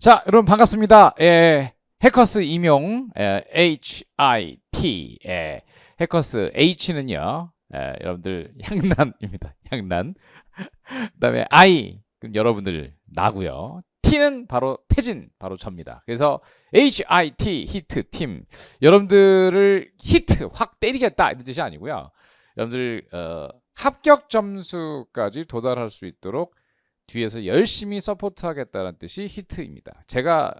자, 여러분 반갑습니다. 해커스 임용 HIT 해커스 H는요, 여러분들 향란입니다. 향란. 그다음에 I 그럼 여러분들 나고요. T는 바로 태진, 바로 접니다. 그래서 HIT 히트 팀, 여러분들을 히트 확 때리겠다 이런 뜻이 아니고요. 여러분들 합격 점수까지 도달할 수 있도록 뒤에서 열심히 서포트하겠다는 뜻이 히트입니다. 제가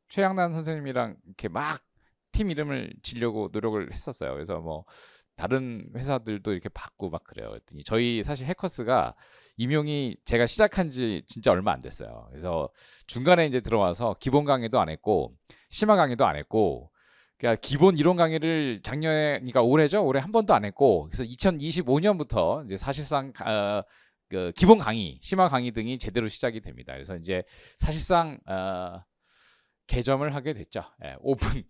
최양난 선생님이랑 이렇게 막 팀 이름을 지려고 노력을 했었어요. 그래서 뭐 다른 회사들도 이렇게 받고 막 그래요. 그랬더니 저희 사실 해커스가 임용이 제가 시작한 지 진짜 얼마 안 됐어요. 그래서 중간에 이제 들어와서 기본 강의도 안 했고 심화 강의도 안 했고, 그러니까 기본 이론 강의를 작년에, 그러니까 올해죠. 올해 한 번도 안 했고, 그래서 2025년부터 이제 사실상 그 기본 강의, 심화 강의 등이 제대로 시작이 됩니다. 그래서 이제 사실상 개점을 하게 됐죠.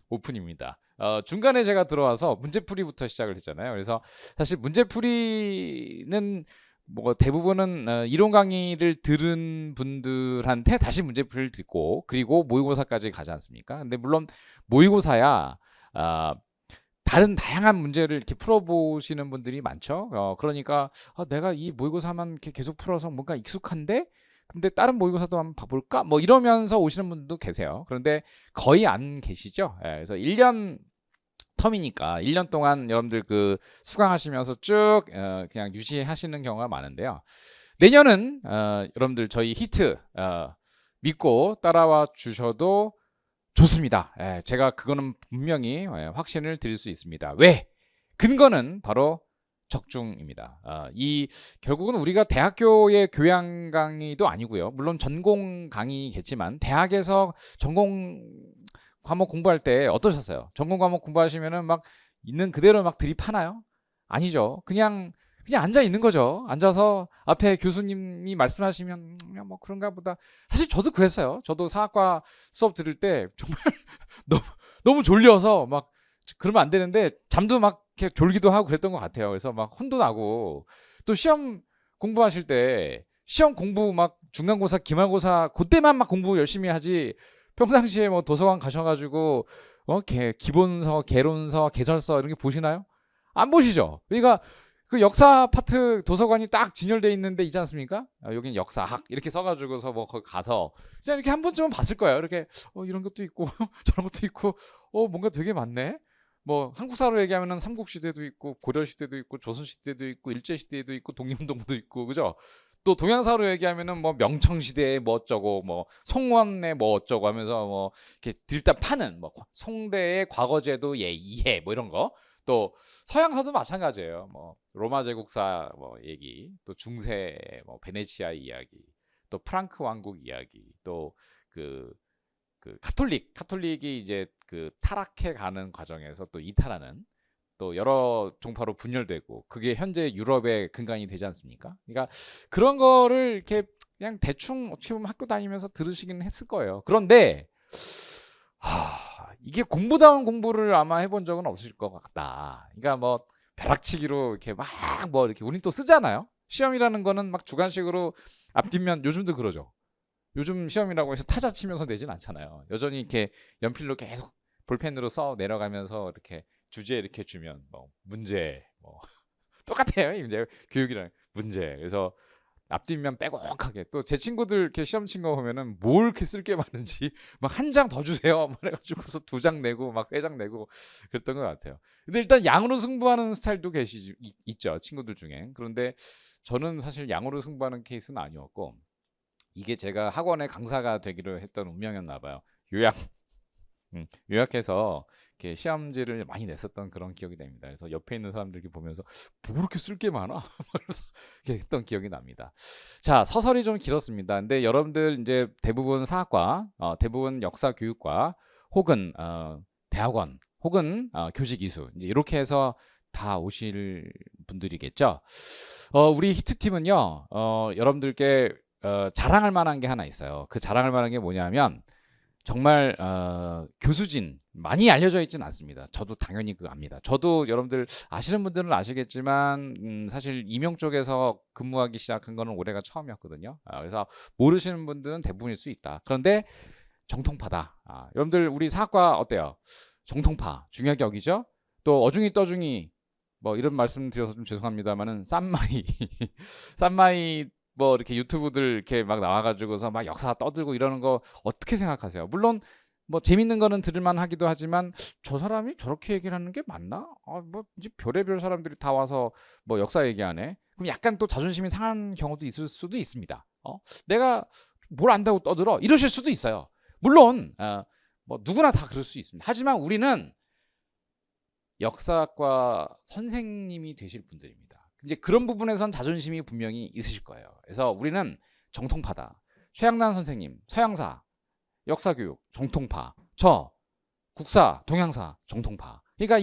오픈입니다. 중간에 제가 들어와서 문제풀이부터 시작을 했잖아요. 그래서 사실 문제풀이는 뭐 대부분은 이론 강의를 들은 분들한테 다시 문제풀이를 듣고, 그리고 모의고사까지 가지 않습니까? 근데 물론 모의고사야 다른 다양한 문제를 이렇게 풀어보시는 분들이 많죠. 그러니까 내가 이 모의고사만 이렇게 계속 풀어서 뭔가 익숙한데, 근데 다른 모의고사도 한번 봐볼까? 뭐 이러면서 오시는 분들도 계세요. 그런데 거의 안 계시죠. 그래서 1년 텀이니까 1년 동안 여러분들 그 수강하시면서 쭉 그냥 유지하시는 경우가 많은데요. 내년은 여러분들 저희 히트 믿고 따라와 주셔도 좋습니다. 제가 그거는 분명히 확신을 드릴 수 있습니다. 왜? 근거는 바로 적중입니다. 이 결국은 우리가 대학교의 교양 강의도 아니고요. 물론 전공 강의겠지만 대학에서 전공 과목 공부할 때 어떠셨어요? 전공 과목 공부하시면은 막 있는 그대로 막 드립하나요? 아니죠. 그냥 앉아 있는 거죠. 앉아서 앞에 교수님이 말씀하시면 뭐 그런가 보다. 사실 저도 그랬어요. 저도 사학과 수업 들을 때 정말 너무 너무 졸려서 막 그러면 안 되는데 잠도 막 이렇게 졸기도 하고 그랬던 것 같아요. 그래서 막 혼도 나고, 또 시험 공부하실 때 시험 공부 막 중간고사, 기말고사 그때만 막 공부 열심히 하지, 평상시에 뭐 도서관 가셔가지고 기본서, 개론서, 개설서 이런 게 보시나요? 안 보시죠. 그러니까 그 역사 파트 도서관이 딱 진열돼 있는데 있지 않습니까? 여긴 역사학 이렇게 써가지고서 뭐 거기 가서 그냥 이렇게 한 번쯤은 봤을 거예요. 이렇게 이런 것도 있고 저런 것도 있고 뭔가 되게 많네. 뭐 한국사로 얘기하면은 삼국시대도 있고 고려시대도 있고 조선시대도 있고 일제시대도 있고 독립운동도 있고, 그죠? 또 동양사로 얘기하면은 뭐 명청시대에 뭐 어쩌고, 뭐 송원에 뭐 어쩌고 하면서 뭐 이렇게 들다 파는 뭐 송대의 과거제도 이해 뭐 이런 거. 또 서양사도 마찬가지예요. 뭐 로마 제국사 뭐 얘기, 또 중세 뭐 베네치아 이야기, 또 프랑크 왕국 이야기, 또 그 카톨릭이 이제 그 타락해 가는 과정에서 또 이탈하는, 또 여러 종파로 분열되고, 그게 현재 유럽의 근간이 되지 않습니까? 그러니까 그런 거를 이렇게 그냥 대충 어떻게 보면 학교 다니면서 들으시긴 했을 거예요. 그런데 이게 공부다운 공부를 아마 해본 적은 없으실 것 같다. 그러니까 뭐 벼락치기로 이렇게 막 뭐 이렇게 우린 또 쓰잖아요. 시험이라는 거는 막 주관식으로 앞뒷면, 요즘도 그러죠. 요즘 시험이라고 해서 타자 치면서 내진 않잖아요. 여전히 이렇게 연필로 계속 볼펜으로 써 내려가면서 이렇게 주제 이렇게 주면 뭐 문제 뭐 똑같아요. 이제 교육이랑 문제. 그래서 앞뒷면 빼곡하게, 또 제 친구들 이렇게 시험 친 거 보면은 뭘 이렇게 쓸 게 많은지 막 한 장 더 주세요. 막 해가지고서 2장 내고 막 3장 내고 그랬던 것 같아요. 근데 일단 양으로 승부하는 스타일도 있죠, 친구들 중에. 그런데 저는 사실 양으로 승부하는 케이스는 아니었고, 이게 제가 학원의 강사가 되기로 했던 운명이었나 봐요. 요약 요약해서 이렇게 시험지를 많이 냈었던 그런 기억이 됩니다. 그래서 옆에 있는 사람들 이렇게 보면서 뭐 이렇게 쓸 게 많아? 그래서 이렇게 했던 기억이 납니다. 자, 서설이 좀 길었습니다. 근데 여러분들 이제 대부분 사학과, 대부분 역사 교육과, 혹은 대학원, 혹은 교직 이수, 이제 이렇게 해서 다 오실 분들이겠죠. 우리 히트팀은요, 여러분들께 자랑할 만한 게 하나 있어요. 그 자랑할 만한 게 뭐냐면, 정말 교수진 많이 알려져 있지는 않습니다. 저도 당연히 그거 압니다. 저도 여러분들 아시는 분들은 아시겠지만 사실 임용 쪽에서 근무하기 시작한 거는 올해가 처음이었거든요. 그래서 모르시는 분들은 대부분일 수 있다. 그런데 정통파다. 여러분들 우리 사학과 어때요? 정통파 중요하게 여기죠? 또 어중이 떠중이 뭐 이런 말씀 드려서 좀 죄송합니다만은 쌈마이 쌈마이 뭐 이렇게 유튜브들 이렇게 막 나와가지고서 막 역사 떠들고 이러는 거 어떻게 생각하세요? 물론 뭐 재밌는 거는 들을만 하기도 하지만 저 사람이 저렇게 얘기를 하는 게 맞나? 뭐 이제 별의별 사람들이 다 와서 뭐 역사 얘기하네. 그럼 약간 또 자존심이 상한 경우도 있을 수도 있습니다. 내가 뭘 안다고 떠들어 이러실 수도 있어요. 물론 뭐 누구나 다 그럴 수 있습니다. 하지만 우리는 역사학과 선생님이 되실 분들입니다. 이제 그런 부분에선 자존심이 분명히 있으실 거예요. 그래서 우리는 정통파다. 최양난 선생님, 서양사, 역사교육, 정통파. 저, 국사, 동양사, 정통파. 그러니까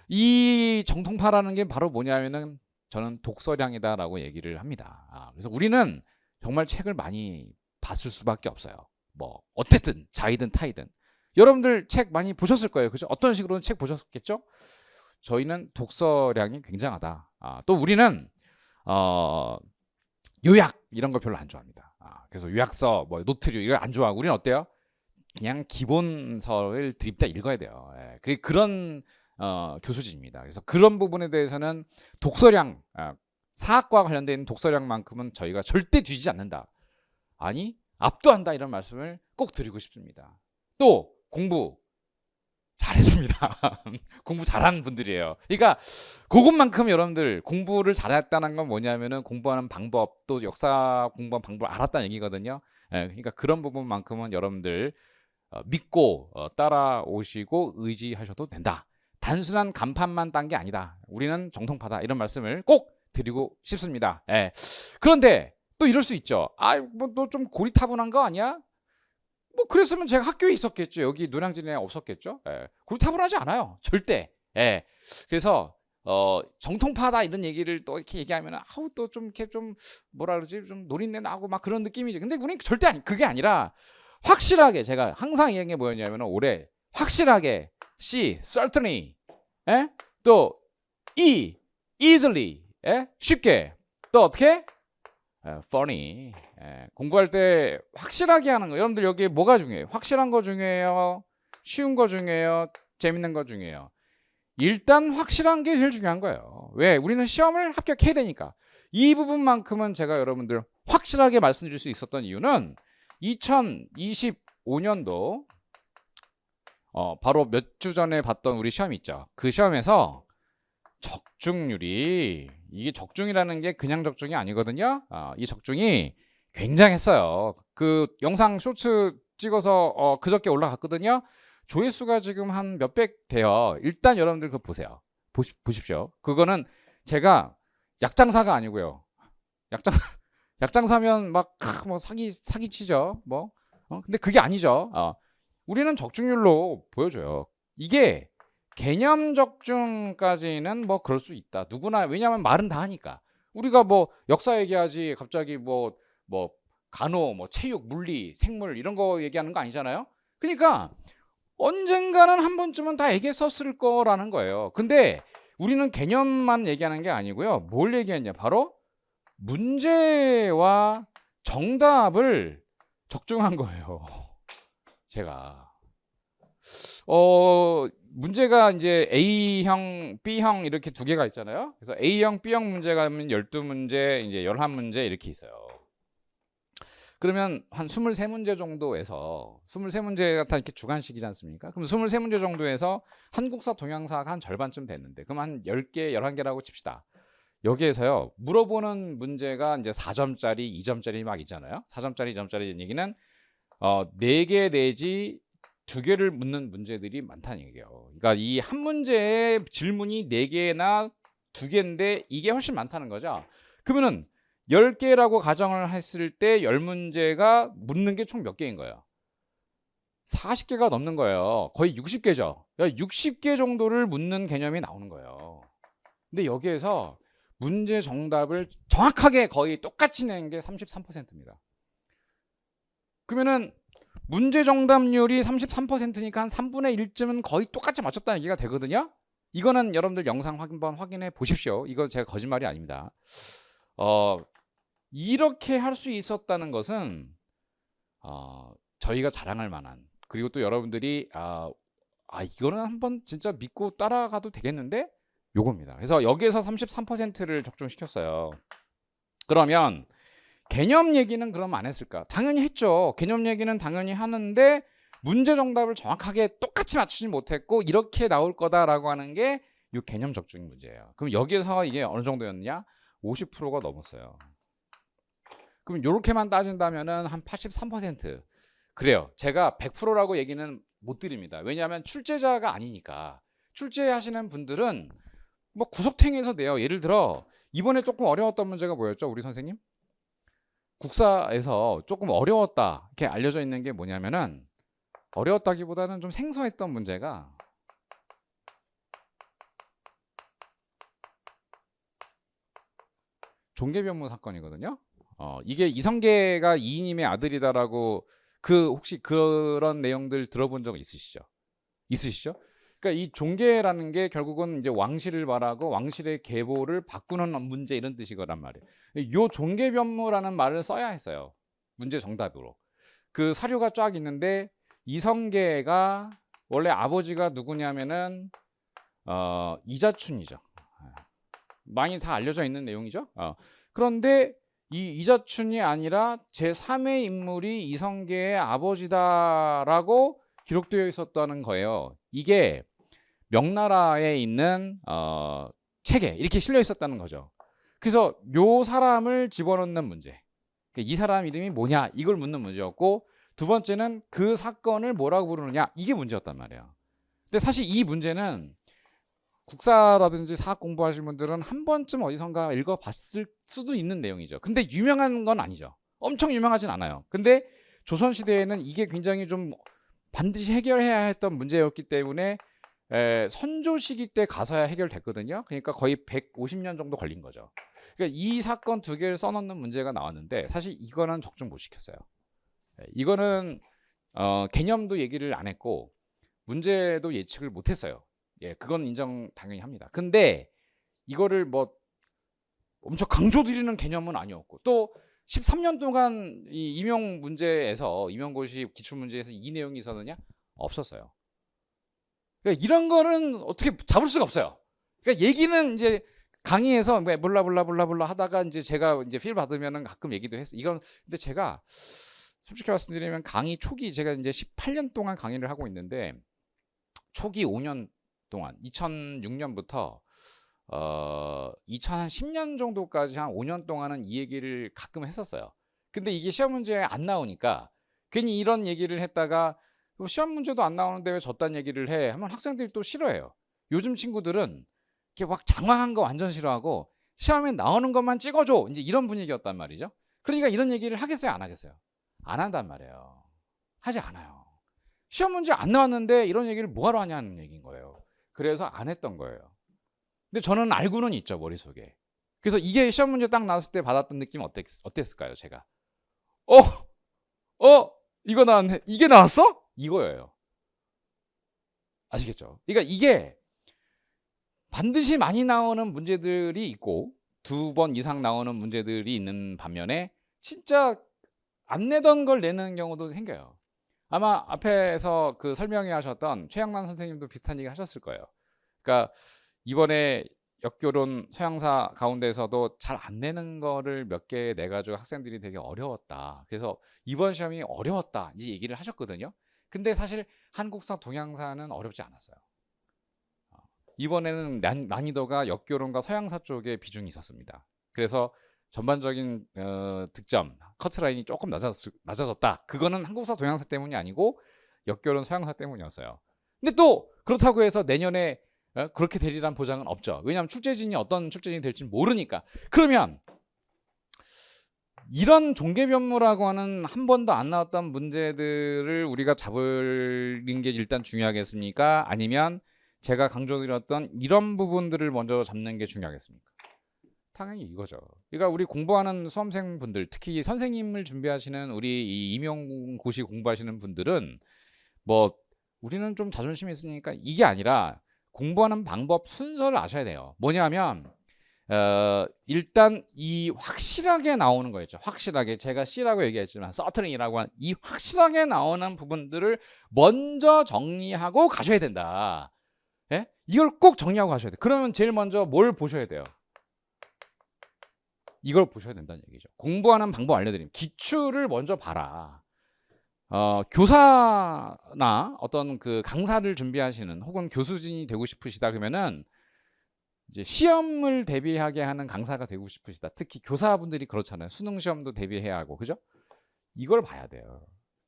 이 정통파라는 게 바로 뭐냐면은 저는 독서량이다라고 얘기를 합니다. 그래서 우리는 정말 책을 많이 봤을 수밖에 없어요. 뭐 어쨌든 자이든 타이든 여러분들 책 많이 보셨을 거예요. 그죠? 어떤 식으로는 책 보셨겠죠? 저희는 독서량이 굉장하다. 또 우리는 요약 이런 거 별로 안 좋아합니다. 그래서 요약서, 뭐 노트류 이거 안 좋아하고 우리는 어때요? 그냥 기본서를 드립다 읽어야 돼요. 그런 교수진입니다. 그래서 그런 부분에 대해서는 독서량, 사학과 관련된 독서량만큼은 저희가 절대 뒤지지 않는다. 아니 압도한다 이런 말씀을 꼭 드리고 싶습니다. 또 공부 잘했습니다. 공부 잘하는 분들이에요. 그러니까 그것만큼 여러분들 공부를 잘했다는 건 뭐냐면은 공부하는 방법 또 역사 공부하는 방법을 알았다는 얘기거든요. 그러니까 그런 부분만큼은 여러분들 믿고 따라오시고 의지하셔도 된다. 단순한 간판만 딴 게 아니다. 우리는 정통파다. 이런 말씀을 꼭 드리고 싶습니다. 그런데 또 이럴 수 있죠. 뭐 너 좀 고리타분한 거 아니야? 뭐 그랬으면 제가 학교에 있었겠죠. 여기 노량진에 없었겠죠. 고리타분하지 않아요. 절대. 그래서 정통파다 이런 얘기를 또 이렇게 얘기하면 또 좀 이렇게 좀 뭐라 그러지 좀 노린내 나고 막 그런 느낌이죠. 근데 우리는 절대 그게 아니라 확실하게 제가 항상 얘기한 게 뭐였냐면 올해 확실하게 C, certainly, 또 E, easily, 쉽게 또 어떻게? funny. 공부할 때 확실하게 하는 거. 여러분들 여기 뭐가 중요해요? 확실한 거 중요해요? 쉬운 거 중요해요? 재밌는 거 중요해요? 일단 확실한 게 제일 중요한 거예요. 왜? 우리는 시험을 합격해야 되니까. 이 부분만큼은 제가 여러분들 확실하게 말씀드릴 수 있었던 이유는 2025년도 바로 몇 주 전에 봤던 우리 시험이 있죠. 그 시험에서 적중률이 이게 적중이라는 게 그냥 적중이 아니거든요. 이 적중이 굉장했어요. 그 영상 쇼츠 찍어서 그저께 올라갔거든요. 조회수가 지금 한 몇백 돼요. 일단 여러분들 그거 보세요. 보십시오. 그거는 제가 약장사가 아니고요. 약장사면 막 뭐 사기 치죠. 뭐 근데 그게 아니죠. 우리는 적중률로 보여줘요. 이게 개념 적중까지는 뭐 그럴 수 있다. 누구나 왜냐하면 말은 다 하니까. 우리가 뭐 역사 얘기하지 갑자기 뭐 간호, 뭐 체육, 물리, 생물 이런 거 얘기하는 거 아니잖아요. 그러니까 언젠가는 한 번쯤은 다 얘기했었을 거라는 거예요. 근데 우리는 개념만 얘기하는 게 아니고요. 뭘 얘기했냐? 바로 문제와 정답을 적중한 거예요. 제가 문제가 이제 A형, B형 이렇게 두 개가 있잖아요. 그래서 A형, B형 문제가 하면 12문제, 이제 11문제 이렇게 있어요. 그러면 한 23문제 정도에서 23문제가 다 이렇게 주관식이지 않습니까? 그럼 23문제 정도에서 한국사, 동양사가 한 절반쯤 됐는데 그럼 한 10개, 11개라고 칩시다. 여기에서요. 물어보는 문제가 이제 4점짜리, 2점짜리 막 있잖아요. 4점짜리, 2점짜리 얘기는 4개 내지 2개를 묻는 문제들이 많다는 얘기예요. 그러니까 이 한 문제의 질문이 4개나 2개인데 이게 훨씬 많다는 거죠. 그러면은 10개라고 가정을 했을 때 10문제가 묻는 게 총 몇 개인 거예요? 40개가 넘는 거예요. 거의 60개죠. 그러니까 60개 정도를 묻는 개념이 나오는 거예요. 근데 여기에서 문제 정답을 정확하게 거의 똑같이 낸 게 33%입니다. 그러면은 문제 정답률이 33%니까 한 3분의 1쯤은 거의 똑같이 맞췄다는 얘기가 되거든요. 이거는 여러분들 영상 한번 확인해 보십시오. 이거 제가 거짓말이 아닙니다. 이렇게 할 수 있었다는 것은 저희가 자랑할 만한, 그리고 또 여러분들이 이거는 한번 진짜 믿고 따라가도 되겠는데 요겁니다. 그래서 여기에서 33%를 적중시켰어요. 그러면 개념 얘기는 그럼 안 했을까? 당연히 했죠. 개념 얘기는 당연히 하는데 문제 정답을 정확하게 똑같이 맞추지 못했고 이렇게 나올 거다라고 하는 게 이 개념 적중 문제예요. 그럼 여기에서 이게 어느 정도였냐? 50%가 넘었어요. 그럼 이렇게만 따진다면은 한 83%. 그래요. 제가 100%라고 얘기는 못 드립니다. 왜냐하면 출제자가 아니니까. 출제하시는 분들은 뭐 구석탱이에서 내요. 예를 들어 이번에 조금 어려웠던 문제가 뭐였죠, 우리 선생님? 국사에서 조금 어려웠다 이렇게 알려져 있는 게 뭐냐면은, 어려웠다기보다는 좀 생소했던 문제가 종개변무 사건이거든요. 이게 이성계가 이인임의 아들이다라고, 혹시 그런 내용들 들어본 적 있으시죠? 있으시죠? 그러니까 이 종계라는 게 결국은 이제 왕실을 말하고 왕실의 계보를 바꾸는 문제, 이런 뜻이거란 말이에요. 요 종개변무라는 말을 써야 했어요. 문제 정답으로. 그 사료가 쫙 있는데 이성계가 원래 아버지가 누구냐면은 이자춘이죠. 많이 다 알려져 있는 내용이죠. 그런데 이 이자춘이 아니라 제3의 인물이 이성계의 아버지다라고 기록되어 있었다는 거예요. 이게 명나라에 있는 책에 이렇게 실려 있었다는 거죠. 그래서 요 사람을 집어넣는 문제, 이 사람 이름이 뭐냐 이걸 묻는 문제였고, 두 번째는 그 사건을 뭐라고 부르느냐, 이게 문제였단 말이에요. 근데 사실 이 문제는 국사라든지 사학 공부하시는 분들은 한 번쯤 어디선가 읽어봤을 수도 있는 내용이죠. 근데 유명한 건 아니죠. 엄청 유명하진 않아요. 근데 조선시대에는 이게 굉장히 좀 반드시 해결해야 했던 문제였기 때문에 선조 시기 때 가서야 해결됐거든요. 그러니까 거의 150년 정도 걸린 거죠. 그러니까 이 사건 두 개를 써놓는 문제가 나왔는데 사실 이거는 적중 못 시켰어요. 이거는 개념도 얘기를 안 했고 문제도 예측을 못 했어요. 예, 그건 인정 당연히 합니다. 근데 이거를 뭐 엄청 강조드리는 개념은 아니었고, 또 13년 동안 이 임용 문제에서, 임용고시 기출문제에서 이 내용이 있었느냐? 없었어요. 그러니까 이런 거는 어떻게 잡을 수가 없어요. 그러니까 얘기는 이제 강의에서 몰라 하다가 이제 제가 이제 필 받으면은 가끔 얘기도 했어요. 이건 근데 제가 솔직히 말씀드리면 강의 초기, 제가 이제 18년 동안 강의를 하고 있는데 초기 5년 동안 2006년부터 2010년 정도까지 한 5년 동안은 이 얘기를 가끔 했었어요. 근데 이게 시험 문제에 안 나오니까 괜히 이런 얘기를 했다가 시험 문제도 안 나오는데 왜 저딴 얘기를 해 하면 학생들이 또 싫어해요. 요즘 친구들은 이렇게 막 장황한 거 완전 싫어하고 시험에 나오는 것만 찍어줘, 이제 이런 분위기였단 말이죠. 그러니까 이런 얘기를 하겠어요, 안 하겠어요? 안 한단 말이에요. 하지 않아요. 시험 문제 안 나왔는데 이런 얘기를 뭐하러 하냐는 얘기인 거예요. 그래서 안 했던 거예요. 근데 저는 알고는 있죠, 머릿속에. 그래서 이게 시험 문제 딱 나왔을 때 받았던 느낌은 어땠을까요, 제가? 이거 나왔네. 이게 나왔어? 이거예요. 아시겠죠? 그러니까 이게 반드시 많이 나오는 문제들이 있고 2번 이상 나오는 문제들이 있는 반면에 진짜 안 내던 걸 내는 경우도 생겨요. 아마 앞에서 그 설명해 하셨던 최양만 선생님도 비슷한 얘기 하셨을 거예요. 그러니까 이번에 역교론 서양사 가운데서도 잘 안 내는 거를 몇 개 내가지고 학생들이 되게 어려웠다. 그래서 이번 시험이 어려웠다, 이 얘기를 하셨거든요. 근데 사실 한국사, 동양사는 어렵지 않았어요. 이번에는 난이도가 역교론과 서양사 쪽에 비중이 있었습니다. 그래서 전반적인 득점, 커트라인이 조금 낮아졌다. 그거는 한국사, 동양사 때문이 아니고 역교론, 서양사 때문이었어요. 근데 또 그렇다고 해서 내년에 그렇게 되리란 보장은 없죠. 왜냐하면 출제진이 어떤 출제진이 될지 모르니까. 그러면 이런 종개변무라고 하는 한 번도 안 나왔던 문제들을 우리가 잡는 게 일단 중요하겠습니까? 아니면 제가 강조드렸던 이런 부분들을 먼저 잡는 게 중요하겠습니까? 당연히 이거죠. 그러니까 우리 공부하는 수험생분들, 특히 선생님을 준비하시는 우리 이 임용고시 공부하시는 분들은 뭐 우리는 좀 자존심이 있으니까 이게 아니라 공부하는 방법 순서를 아셔야 돼요. 뭐냐면 일단 이 확실하게 나오는 거 있죠. 확실하게 제가 C라고 얘기했지만 서트링이라고 하는 이 확실하게 나오는 부분들을 먼저 정리하고 가셔야 된다. 예? 이걸 꼭 정리하고 가셔야 돼요. 그러면 제일 먼저 뭘 보셔야 돼요? 이걸 보셔야 된다는 얘기죠. 공부하는 방법 알려드림. 기출을 먼저 봐라. 교사나 어떤 그 강사를 준비하시는 혹은 교수진이 되고 싶으시다 그러면은 이제 시험을 대비하게 하는 강사가 되고 싶으시다. 특히 교사분들이 그렇잖아요. 수능 시험도 대비해야 하고, 그죠? 이걸 봐야 돼요.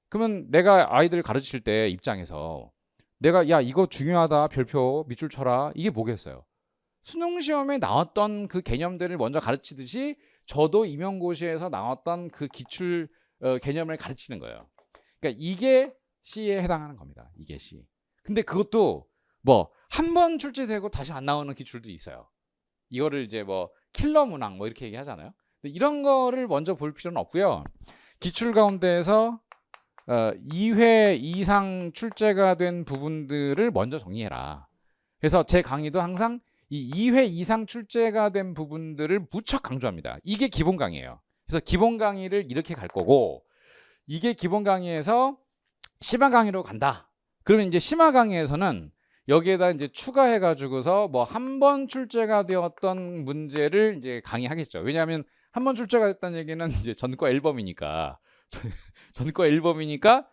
그러면 내가 아이들 가르칠 때 입장에서 내가 야 이거 중요하다 별표 밑줄 쳐라 이게 뭐겠어요? 수능 시험에 나왔던 그 개념들을 먼저 가르치듯이 저도 임용고시에서 나왔던 그 기출 개념을 가르치는 거예요. 그러니까 이게 C에 해당하는 겁니다. 이게 C. 근데 그것도 뭐 한 번 출제되고 다시 안 나오는 기출도 있어요. 이거를 이제 뭐 킬러 문항 뭐 이렇게 얘기하잖아요. 근데 이런 거를 먼저 볼 필요는 없고요. 기출 가운데에서 2회 이상 출제가 된 부분들을 먼저 정리해라. 그래서 제 강의도 항상 이 2회 이상 출제가 된 부분들을 무척 강조합니다. 이게 기본 강의예요. 그래서 기본 강의를 이렇게 갈 거고 이게 기본 강의에서 심화 강의로 간다. 그러면 이제 심화 강의에서는 여기에다 이제 추가해 가지고서 뭐 한 번 출제가 되었던 문제를 이제 강의하겠죠. 왜냐하면 한 번 출제가 됐다는 얘기는 이제 전과 1범이니까 전과 1범이니까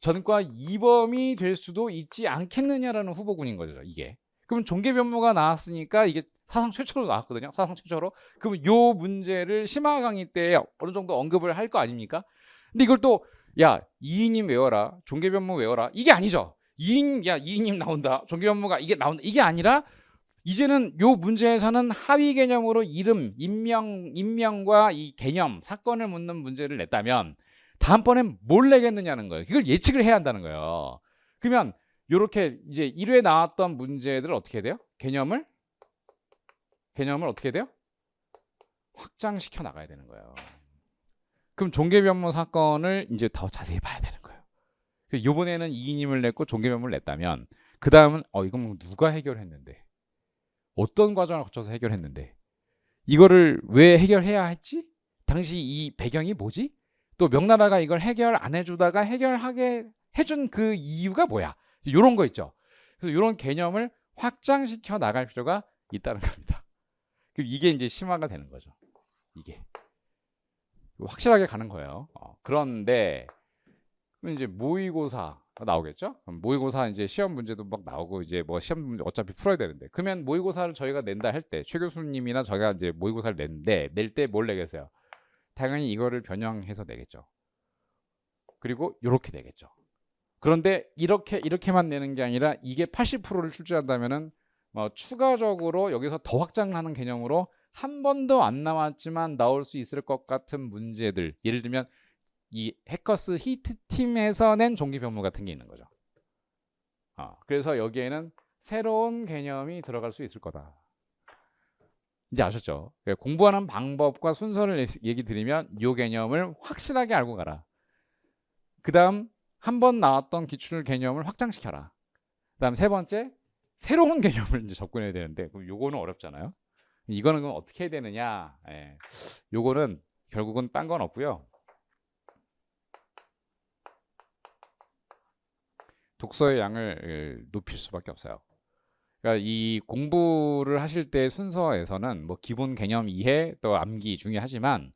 전과 2범이 될 수도 있지 않겠느냐라는 후보군인 거죠. 이게. 그럼 종계변무가 나왔으니까 이게 사상 최초로 나왔거든요. 사상 최초로. 그럼 요 문제를 심화 강의 때 어느 정도 언급을 할 거 아닙니까? 근데 이걸 또 야 이인님 외워라. 종계변무 외워라. 이게 아니죠. 이인님 나온다. 종계변무가 이게 나온다. 이게 아니라 이제는 요 문제에서는 하위 개념으로 이름, 인명과 이 개념, 사건을 묻는 문제를 냈다면 다음번엔 뭘 내겠느냐는 거예요. 이걸 예측을 해야 한다는 거예요. 그러면 요렇게 이제 1회 나왔던 문제들을 어떻게 해야 돼요? 개념을 어떻게 해야 돼요? 확장시켜 나가야 되는 거예요. 그럼 종계변무 사건을 이제 더 자세히 봐야 되는 거예요. 요번에는 이인임을 냈고 종계변무를 냈다면 그 다음은 이건 누가 해결했는데 어떤 과정을 거쳐서 해결했는데 이거를 왜 해결해야 했지? 당시 이 배경이 뭐지? 또 명나라가 이걸 해결 안 해주다가 해결하게 해준 그 이유가 뭐야? 이런 거 있죠. 그래서 이런 개념을 확장시켜 나갈 필요가 있다는 겁니다. 이게 이제 심화가 되는 거죠. 이게 확실하게 가는 거예요. 그런데 이제 모의고사가 나오겠죠? 모의고사 이제 시험 문제도 막 나오고 이제 뭐 시험 문제 어차피 풀어야 되는데 그러면 모의고사를 저희가 낸다 할 때 최 교수님이나 저희가 이제 모의고사를 냈는데 낼 때 뭘 내겠어요? 당연히 이거를 변형해서 내겠죠. 그리고 이렇게 내겠죠. 그런데 이렇게만 내는 게 아니라 이게 80%를 출제한다면은 추가적으로 여기서 더 확장하는 개념으로 한 번도 안 나왔지만 나올 수 있을 것 같은 문제들 예를 들면 이 해커스 히트 팀에서 낸 종기변무 같은 게 있는 거죠. 그래서 여기에는 새로운 개념이 들어갈 수 있을 거다. 이제 아셨죠? 공부하는 방법과 순서를 얘기 드리면 이 개념을 확실하게 알고 가라. 그 다음 한 번 나왔던 기출 개념을 확장시켜라. 그 다음 세 번째 새로운 개념을 이제 접근해야 되는데 그럼 요거는 어렵잖아요. 이거는 그럼 어떻게 해야 되느냐? 요거는 결국은 딴 건 없고요. 독서의 양을 높일 수밖에 없어요. 그러니까 이 공부를 하실 때 순서에서는 뭐 기본 개념 이해 또 암기 중요하지만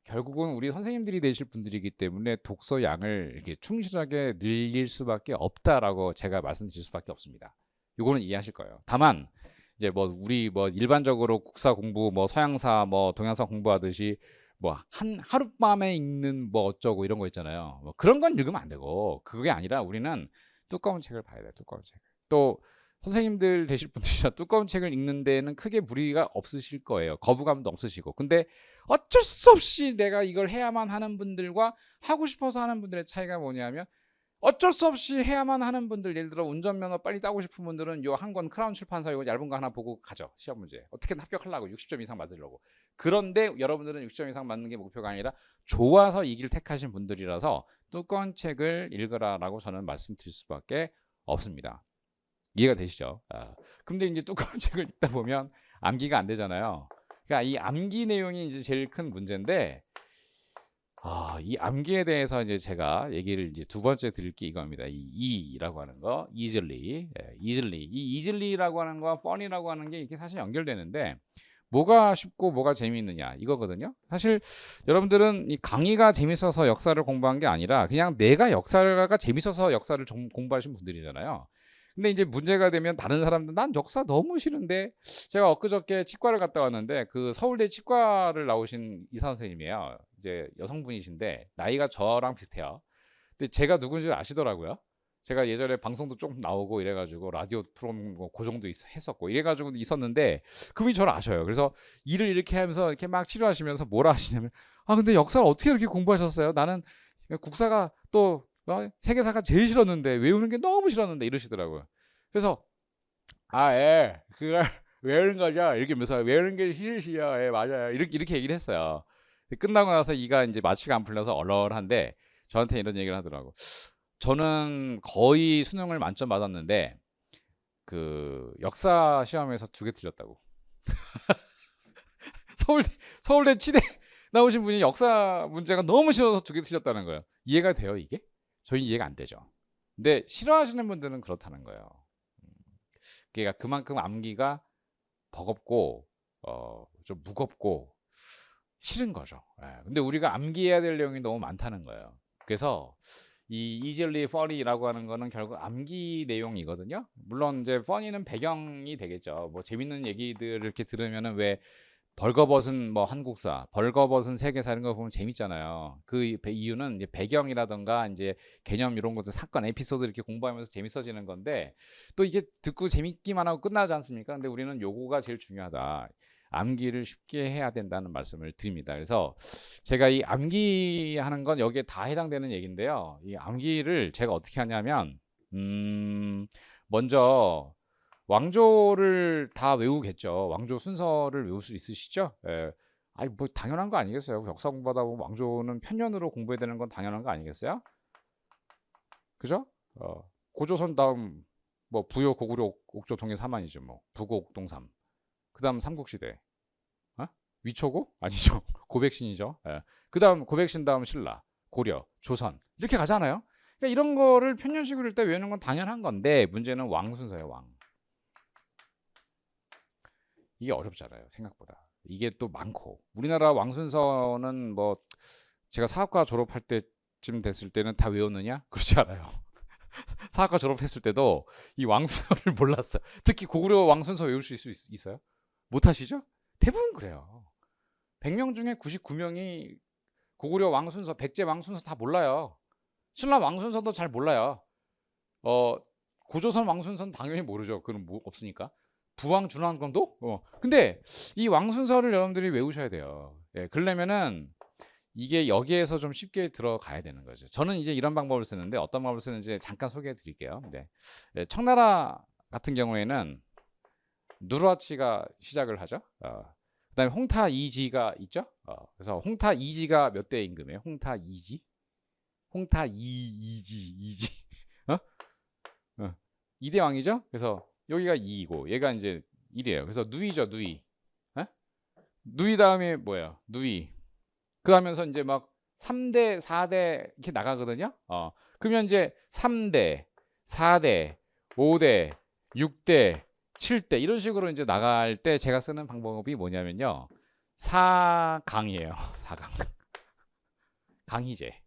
결국은 우리 선생님들이 되실 분들이기 때문에 독서 양을 이렇게 충실하게 늘릴 수밖에 없다라고 제가 말씀드릴 수밖에 없습니다. 이거는 이해하실 거예요. 다만 이제 뭐 우리 뭐 일반적으로 국사 공부 뭐 서양사 뭐 동양사 공부하듯이 뭐 하룻밤에 읽는 뭐 어쩌고 이런 거 있잖아요. 뭐 그런 건 읽으면 안 되고 그게 아니라 우리는 두꺼운 책을 봐야 돼요. 두꺼운 책. 또 선생님들 되실 분들이라 두꺼운 책을 읽는 데는 크게 무리가 없으실 거예요. 거부감도 없으시고. 근데 어쩔 수 없이 내가 이걸 해야만 하는 분들과 하고 싶어서 하는 분들의 차이가 뭐냐면 어쩔 수 없이 해야만 하는 분들 예를 들어 운전면허 빨리 따고 싶은 분들은 요 한 권 크라운 출판사 이거 얇은 거 하나 보고 가죠. 시험 문제. 어떻게든 합격하려고 60점 이상 맞으려고. 그런데 여러분들은 60점 이상 맞는 게 목표가 아니라 좋아서 이 길 택하신 분들이라서 두꺼운 책을 읽으라라고 저는 말씀드릴 수밖에 없습니다. 이해가 되시죠? 근데 이제 두꺼운 책을 읽다 보면 암기가 안 되잖아요. 그러니까 이 암기 내용이 이제 제일 큰 문제인데, 이 암기에 대해서 이제 제가 얘기를 이제 두 번째 드릴 게 이겁니다. 이 E라고 하는 거, easily, easily. 이 easily라고 하는 거와 fun이라고 하는 게 이게 사실 연결되는데, 뭐가 쉽고 뭐가 재미있느냐 이거거든요. 사실 여러분들은 이 강의가 재밌어서 역사를 공부한 게 아니라 그냥 내가 역사가 재밌어서 역사를 공부하신 분들이잖아요. 근데 이제 문제가 되면 다른 사람들 난 역사 너무 싫은데, 제가 엊그저께 치과를 갔다 왔는데 그 서울대 치과를 나오신 의사 선생님이에요. 이제 여성분이신데 나이가 저랑 비슷해요. 근데 제가 누군지 아시더라고요. 제가 예전에 방송도 좀 나오고 이래가지고 라디오 프로그램 그 정도 했었고 이래가지고 있었는데 그분이 저를 아셔요. 그래서 일을 이렇게 하면서 이렇게 막 치료하시면서 뭐라 하시냐면, 근데 역사를 어떻게 이렇게 공부하셨어요? 나는 국사가 또 세계사가 제일 싫었는데, 외우는 게 너무 싫었는데 이러시더라고요. 그래서 그걸 외우는 거죠. 이렇게 하면서 외우는 게 싫으시죠. 예, 맞아요. 이렇게 얘기를 했어요. 끝나고 나서 이가 이제 마취가 안 풀려서 얼얼한데 저한테 이런 얘기를 하더라고. 저는 거의 수능을 만점 받았는데 그 역사 시험에서 2개 틀렸다고. 서울대 치대 나오신 분이 역사 문제가 너무 싫어서 2개 틀렸다는 거예요. 이해가 돼요, 이게? 저희 이해가 안 되죠. 근데 싫어하시는 분들은 그렇다는 거예요. 그러니까 그만큼 암기가 버겁고 좀 무겁고 싫은 거죠. 근데 우리가 암기해야 될 내용이 너무 많다는 거예요. 그래서 이 easily funny라고 하는 거는 결국 암기 내용이거든요. 물론 이제 funny는 배경이 되겠죠. 뭐 재밌는 얘기들을 이렇게 들으면은 왜 벌거벗은 뭐 한국사, 벌거벗은 세계사 이런 거 보면 재밌잖아요. 그 이유는 이제 배경이라던가 이제 개념 이런 것들, 사건, 에피소드 이렇게 공부하면서 재밌어지는 건데, 또 이게 듣고 재밌기만 하고 끝나지 않습니까? 근데 우리는 요거가 제일 중요하다. 암기를 쉽게 해야 된다는 말씀을 드립니다. 그래서 제가 이 암기하는 건 여기에 다 해당되는 얘기인데요. 이 암기를 제가 어떻게 하냐면, 먼저 왕조를 다 외우겠죠. 왕조 순서를 외울 수 있으시죠? 예. 아니 뭐 당연한 거 아니겠어요? 역사 공부하다 보면 왕조는 편년으로 공부해야 되는 건 당연한 거 아니겠어요? 그죠? 고조선 다음 뭐 부여 고구려 옥조 동해 사만이죠. 뭐 부고 옥동삼. 그다음 삼국시대. 위초고? 아니죠. 고백신이죠. 예. 그다음 고백신 다음 신라, 고려, 조선 이렇게 가잖아요. 그러니까 이런 거를 편년식으로 때 외우는 건 당연한 건데, 문제는 왕 순서예요. 왕. 이게 어렵잖아요, 생각보다. 이게 또 많고, 우리나라 왕순서는 뭐 제가 사학과 졸업할 때쯤 됐을 때는 다 외웠느냐? 그렇지 않아요. 사학과 졸업했을 때도 이 왕순서를 몰랐어요. 특히 고구려 왕순서 외울 수 있어요? 못하시죠? 대부분 그래요. 100명 중에 99명이 고구려 왕순서, 백제 왕순서 다 몰라요. 신라 왕순서도 잘 몰라요. 고조선 왕순서는 당연히 모르죠. 그건 뭐 없으니까. 부왕, 준왕 정도? 근데 이 왕순서를 여러분들이 외우셔야 돼요. 예, 그러려면은 이게 여기에서 좀 쉽게 들어가야 되는 거죠. 저는 이제 이런 방법을 쓰는데, 어떤 방법을 쓰는지 잠깐 소개해 드릴게요. 네, 청나라 같은 경우에는 누르하치가 시작을 하죠. 그다음에 홍타 이지가 있죠. 그래서 홍타 이지가 몇 대 임금이에요? 홍타 이지? 홍타 이지. 2대 왕이죠. 그래서 여기가 2이고 얘가 이제 1이에요. 그래서 누이죠, 누이. 누이 다음에 뭐예요? 누이. 그러면서 이제 막 3대, 4대 이렇게 나가거든요. 그러면 이제 3대, 4대, 5대, 6대, 7대 이런 식으로 이제 나갈 때 제가 쓰는 방법이 뭐냐면요. 4강이에요. 4강. 강희제.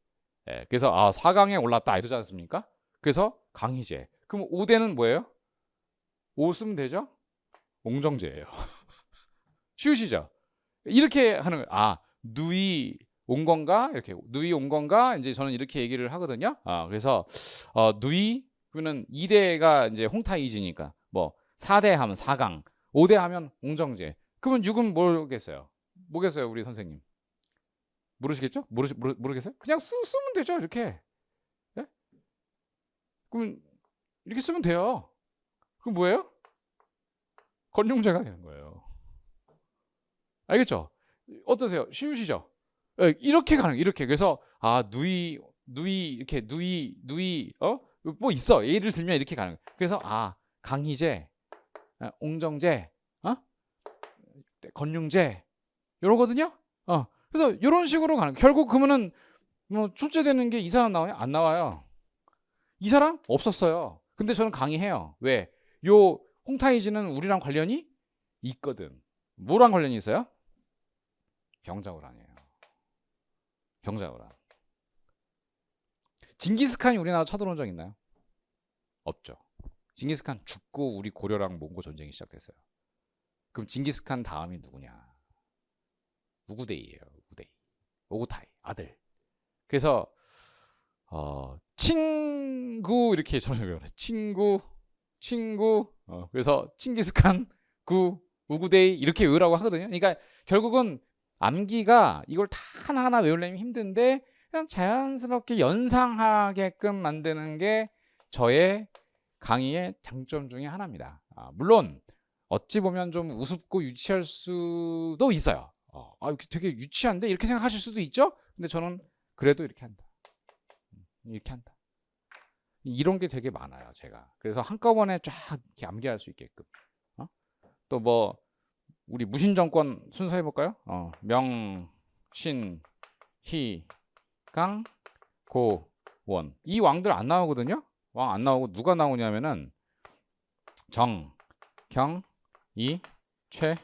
예, 그래서 4강에 올랐다 이러지 않습니까? 그래서 강희제. 그럼 5대는 뭐예요? 5 쓰면 되죠? 옹정제예요. 쉬우시죠? 이렇게 하는 거예요. 누이 온 건가? 이렇게 누이 온 건가? 이제 저는 이렇게 얘기를 하거든요. 그래서 누이 그러면 2대가 이제 홍타이지니까 뭐 4대 하면 4강, 5대 하면 옹정제. 그러면 6은 뭐겠어요? 뭐겠어요, 우리 선생님? 모르시겠죠? 모르겠어요? 그냥 쓰면 되죠, 이렇게. 네? 그러면 이렇게 쓰면 돼요. 그럼 뭐예요? 건용제가 되는 거예요. 알겠죠? 어떠세요? 쉬우시죠? 이렇게 가는 거예요. 이렇게. 그래서 누이 이렇게 누이 뭐 있어. 예를 들면 이렇게 가는 거예요. 그래서 강희제, 옹정제, 건용제, 이러거든요. 그래서 이런 식으로 가는 결국 그러면은 뭐 출제되는 게 이 사람 나와요? 안 나와요. 이 사람 없었어요. 근데 저는 강의해요. 왜? 요 홍타이즈는 우리랑 관련이 있거든. 뭐랑 관련이 있어요? 병자호란이에요. 병자호란. 징기스칸이 우리나라 쳐들어온 적 있나요? 없죠. 징기스칸 죽고 우리 고려랑 몽고 전쟁이 시작됐어요. 그럼 징기스칸 다음이 누구냐? 우구데이예요. 우구데이. 오구타이 아들. 그래서 친구 이렇게 저는 외워요. 친구. 그래서 칭기스칸 우구데이 이렇게 외우라고 하거든요. 그러니까 결국은 암기가 이걸 다 하나하나 외우려면 힘든데 그냥 자연스럽게 연상하게끔 만드는 게 저의 강의의 장점 중에 하나입니다. 물론 어찌 보면 좀 우습고 유치할 수도 있어요. 되게 유치한데 이렇게 생각하실 수도 있죠. 근데 저는 그래도 이렇게 한다. 이렇게 한다. 이런 게 되게 많아요, 제가. 그래서 한꺼번에 쫙 이렇게 암기할 수 있게끔. 또 뭐 우리 무신정권 순서 해볼까요? 명, 신, 희, 강, 고, 원. 이 왕들 안 나오거든요. 왕 안 나오고 누가 나오냐면은 정, 경, 이, 최,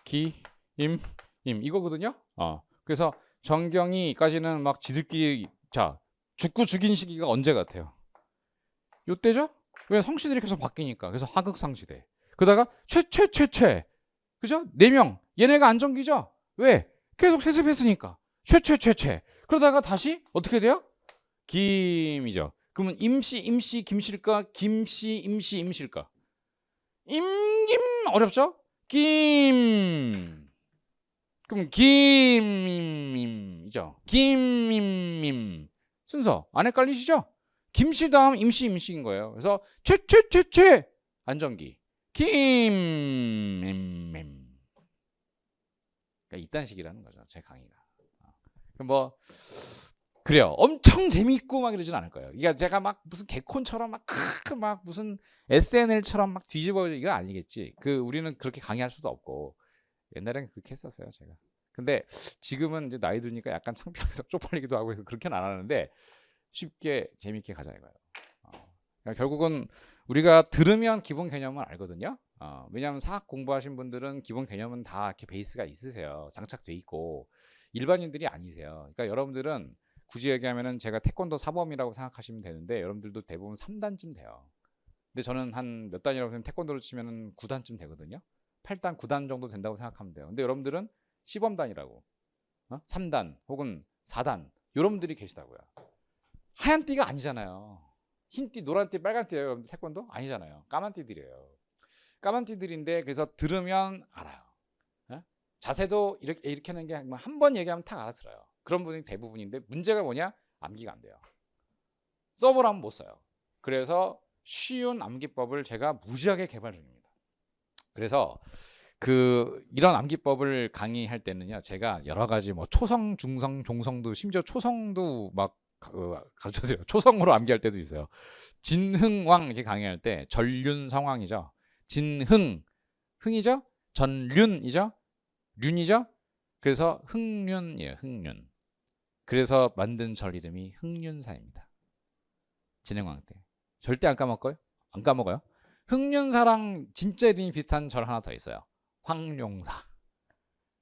기, 임 이거거든요. 그래서 정경이까지는 막 지들끼리 자 죽고 죽인 시기가 언제 같아요? 요때죠? 왜 성씨들이 계속 바뀌니까. 그래서 하극상시대. 그러다가 최 그죠? 4명 얘네가 안정기죠? 왜? 계속 세습했으니까 최 그러다가 다시 어떻게 돼요? 김이죠. 그러면 임씨 김씨일까? 김씨 임씨일까? 임김 어렵죠? 김 그럼 김임이죠. 김임임 순서 안 헷갈리시죠? 김씨 다음 임씨인 거예요. 그래서 최 안정기 김임임. 그러니까 이딴 식이라는 거죠. 제 강의가. 그럼 뭐 그래요. 엄청 재미있고 막 이러진 않을 거예요. 그러니까 제가 막 무슨 개콘처럼 막 무슨 SNL처럼 막 뒤집어 이거 아니겠지. 우리는 그렇게 강의할 수도 없고 옛날엔 그렇게 했었어요, 제가. 근데 지금은 이제 나이 드니까 약간 창피하기도 쪽팔리기도 하고 해서 그렇게는 안 하는데 쉽게 재밌게 가자 이거예요. 그러니까 결국은 우리가 들으면 기본 개념은 알거든요. 왜냐하면 사학 공부하신 분들은 기본 개념은 다 이렇게 베이스가 있으세요. 장착돼 있고 일반인들이 아니세요. 그러니까 여러분들은 굳이 얘기하면은 제가 태권도 사범이라고 생각하시면 되는데 여러분들도 대부분 3단쯤 돼요. 근데 저는 한 몇 단이라고 하면 태권도로 치면은 9단쯤 되거든요. 8단, 9단 정도 된다고 생각하면 돼요. 근데 여러분들은 시범단이라고 3단 혹은 4단 여러분들이 계시다고요. 하얀 띠가 아니잖아요. 흰 띠, 노란 띠, 빨간 띠예요. 여러분들 태권도? 아니잖아요. 까만 띠들이에요. 까만 띠들인데 그래서 들으면 알아요. 자세도 이렇게 하는 게 한 번 얘기하면 탁 알아들어요. 그런 분이 대부분인데 문제가 뭐냐? 암기가 안 돼요. 서버를 하면 못 써요. 그래서 쉬운 암기법을 제가 무지하게 개발 중입니다. 그래서 이런 암기법을 강의할 때는요, 제가 여러 가지 뭐 초성, 중성, 종성도 심지어 초성도 막 가르쳐드려요. 초성으로 암기할 때도 있어요. 진흥왕 이렇게 강의할 때 전륜 성왕이죠. 진흥, 흥이죠. 전륜이죠. 륜이죠. 그래서 흥륜이에요. 흥륜. 그래서 만든 절 이름이 흥륜사입니다. 진흥왕 때. 절대 안 까먹어요. 안 까먹어요. 흥륜사랑 진짜 이름이 비슷한 절 하나 더 있어요. 황룡사.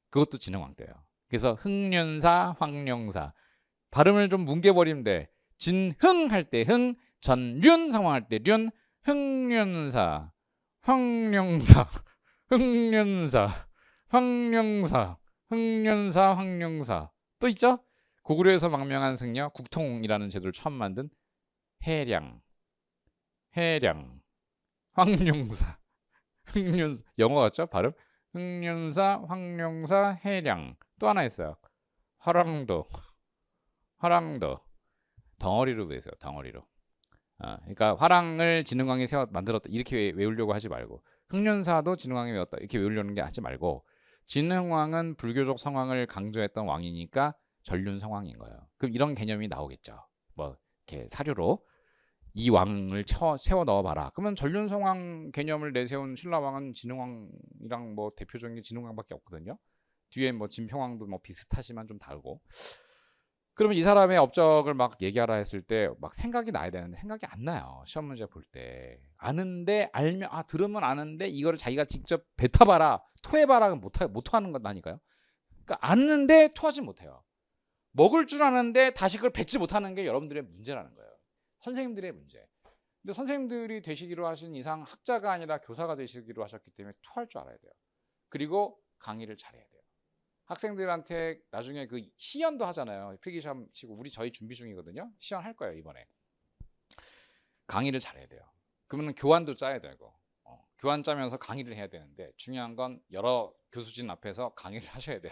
그것도 진흥왕 때예요. 그래서 흥륜사, 황룡사. 발음을 좀 뭉개버리면 돼. 진흥 할 때 흥, 전륜 상황할 때 륜, 흥륜사, 황룡사, 흥륜사, 황룡사, 흥륜사, 황룡사. 또 있죠? 고구려에서 망명한 승려 국통이라는 제도를 처음 만든 해량, 황룡사, 흥륜사. 영어 같죠? 발음? 흥륜사, 황룡사, 해량. 또 하나 있어요. 화랑도. 덩어리로 돼 있어요. 덩어리로. 그러니까 화랑을 진흥왕이 만들었다 이렇게 외우려고 하지 말고 흥륜사도 진흥왕이 외웠다 이렇게 외우려는 게 하지 말고 진흥왕은 불교적 성왕을 강조했던 왕이니까 전륜 성왕인 거예요. 그럼 이런 개념이 나오겠죠. 뭐 이렇게 사료로 이 왕을 세워 넣어봐라. 그러면 전륜성왕 개념을 내세운 신라왕은 진흥왕이랑 뭐 대표적인 게 진흥왕밖에 없거든요. 뒤에 뭐 진평왕도 뭐 비슷하지만 좀 다르고. 그러면 이 사람의 업적을 막 얘기하라 했을 때 막 생각이 나야 되는데 생각이 안 나요. 시험 문제 볼 때. 아는데 알면 들으면 아는데 이거를 자기가 직접 뱉어봐라, 토해봐라 못 하는 거다니까요. 그러니까 아는데 토하지 못해요. 먹을 줄 아는데 다시 그걸 뱉지 못하는 게 여러분들의 문제라는 거예요. 선생님들의 문제. 근데 선생님들이 되시기로 하신 이상 학자가 아니라 교사가 되시기로 하셨기 때문에 토할 줄 알아야 돼요. 그리고 강의를 잘해야 돼요. 학생들한테 나중에 그 시연도 하잖아요. 필기시험 치고 저희 준비 중이거든요. 시연 할 거예요 이번에. 강의를 잘해야 돼요. 그러면 교환도 짜야 되고 교환 짜면서 강의를 해야 되는데 중요한 건 여러 교수진 앞에서 강의를 하셔야 돼요.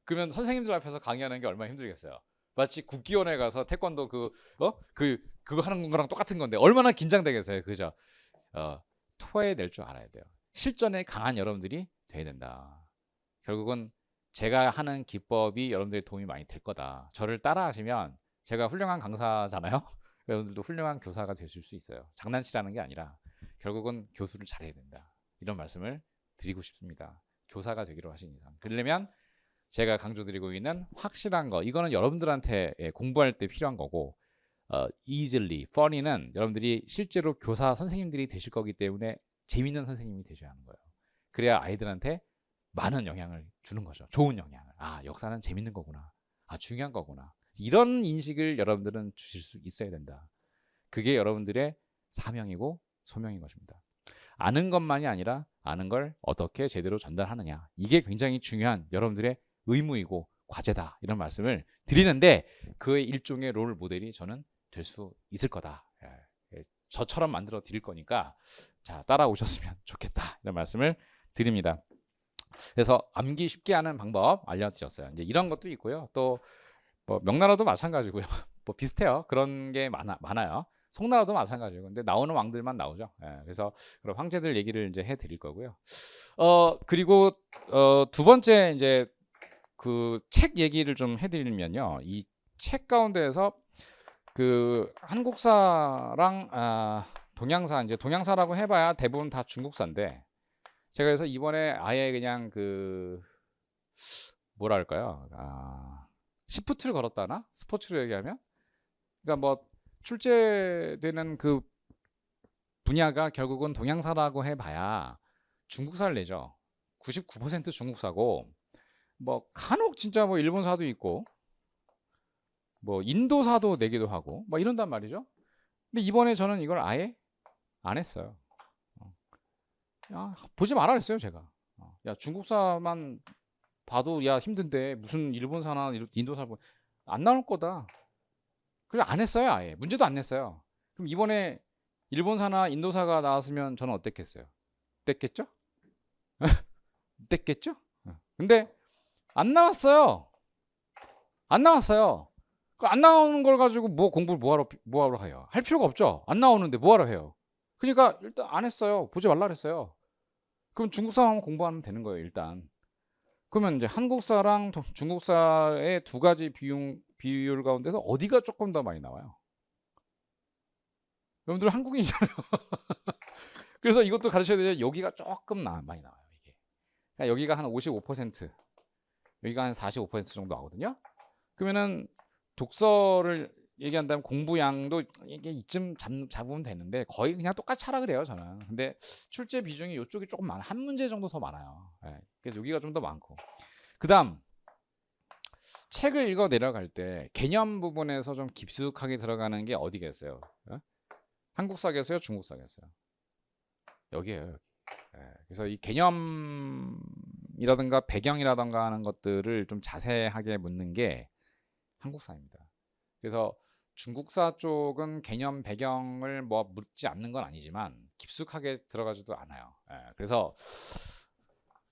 그러면 선생님들 앞에서 강의하는 게 얼마나 힘들겠어요. 마치 국기원에 가서 태권도 그거 하는 거랑 똑같은 건데 얼마나 긴장되겠어요. 그죠? 토해낼 줄 알아야 돼요. 실전에 강한 여러분들이 돼야 된다. 결국은 제가 하는 기법이 여러분들의 도움이 많이 될 거다. 저를 따라 하시면 제가 훌륭한 강사잖아요. 여러분들도 훌륭한 교사가 되실 수 있어요. 장난치라는 게 아니라 결국은 교수를 잘해야 된다. 이런 말씀을 드리고 싶습니다. 교사가 되기로 하신 이상. 그러려면 제가 강조드리고 있는 확실한 거, 이거는 여러분들한테 공부할 때 필요한 거고, easily, funny는 여러분들이 실제로 교사 선생님들이 되실 거기 때문에 재밌는 선생님이 되셔야 하는 거예요. 그래야 아이들한테 많은 영향을 주는 거죠. 좋은 영향을. 역사는 재밌는 거구나. 중요한 거구나. 이런 인식을 여러분들은 주실 수 있어야 된다. 그게 여러분들의 사명이고 소명인 것입니다. 아는 것만이 아니라 아는 걸 어떻게 제대로 전달하느냐. 이게 굉장히 중요한 여러분들의 의무이고 과제다. 이런 말씀을 드리는데 그의 일종의 롤 모델이 저는 될 수 있을 거다. 저처럼 만들어 드릴 거니까 자, 따라오셨으면 좋겠다. 이런 말씀을 드립니다. 그래서 암기 쉽게 하는 방법 알려드렸어요. 이제 이런 것도 있고요. 또 뭐 명나라도 마찬가지고요. 뭐 비슷해요. 그런 게 많아요. 송나라도 마찬가지고. 근데 나오는 왕들만 나오죠. 그래서 그런 황제들 얘기를 이제 해드릴 거고요. 그리고 두 번째 이제 그 책 얘기를 좀 해드리면요. 이 책 가운데에서 그 한국사랑 동양사, 이제 동양사라고 해봐야 대부분 다 중국사인데 제가 그래서 이번에 아예 그냥 그 뭐랄까요, 시프트를 걸었다나 스포츠로 얘기하면, 그러니까 뭐 출제되는 그 분야가 결국은 동양사라고 해봐야 중국사를 내죠. 99% 중국사고 뭐 간혹 진짜 뭐 일본사도 있고 뭐 인도사도 내기도 하고 뭐 이런단 말이죠. 근데 이번에 저는 이걸 아예 안 했어요. 보지 말아 그랬어요 제가. 야 중국사만 봐도 야 힘든데 무슨 일본사나 인도사 안 나올 거다. 그래 안 했어요 아예. 문제도 안 냈어요. 그럼 이번에 일본사나 인도사가 나왔으면 저는 어땠겠어요? 뗐겠죠? 뗐겠죠? 근데 안 나왔어요. 안 나왔어요. 안 나오는 걸 가지고 뭐 공부를 뭐하러 해요? 할 필요가 없죠. 안 나오는데 뭐하러 해요? 그러니까 일단 안 했어요. 보지 말라 그랬어요. 그럼 중국사만 공부하면 되는 거예요 일단. 그러면 이제 한국사랑 중국사의 두 가지 비율 가운데서 어디가 조금 더 많이 나와요? 여러분들 한국인이잖아요. 그래서 이것도 가르쳐야 되죠. 여기가 조금 많이 나와요 이게. 그러니까 여기가 한 55%, 여기가 한 45% 정도 나오거든요. 그러면은 독서를 얘기한다면 공부량도 이게 이쯤 잡으면 되는데 거의 그냥 똑같이 하라 그래요 저는. 근데 출제 비중이 이쪽이 조금 많아. 한 문제 정도 더 많아요. 그래서 여기가 좀 더 많고. 그다음 책을 읽어 내려갈 때 개념 부분에서 좀 깊숙하게 들어가는 게 어디겠어요? 한국사겠어요? 중국사겠어요? 여기에요. 여기. 그래서 이 개념이라든가 배경이라든가 하는 것들을 좀 자세하게 묻는 게 한국사입니다. 그래서 중국사 쪽은 개념 배경을 뭐 묻지 않는 건 아니지만 깊숙하게 들어가지도 않아요. 그래서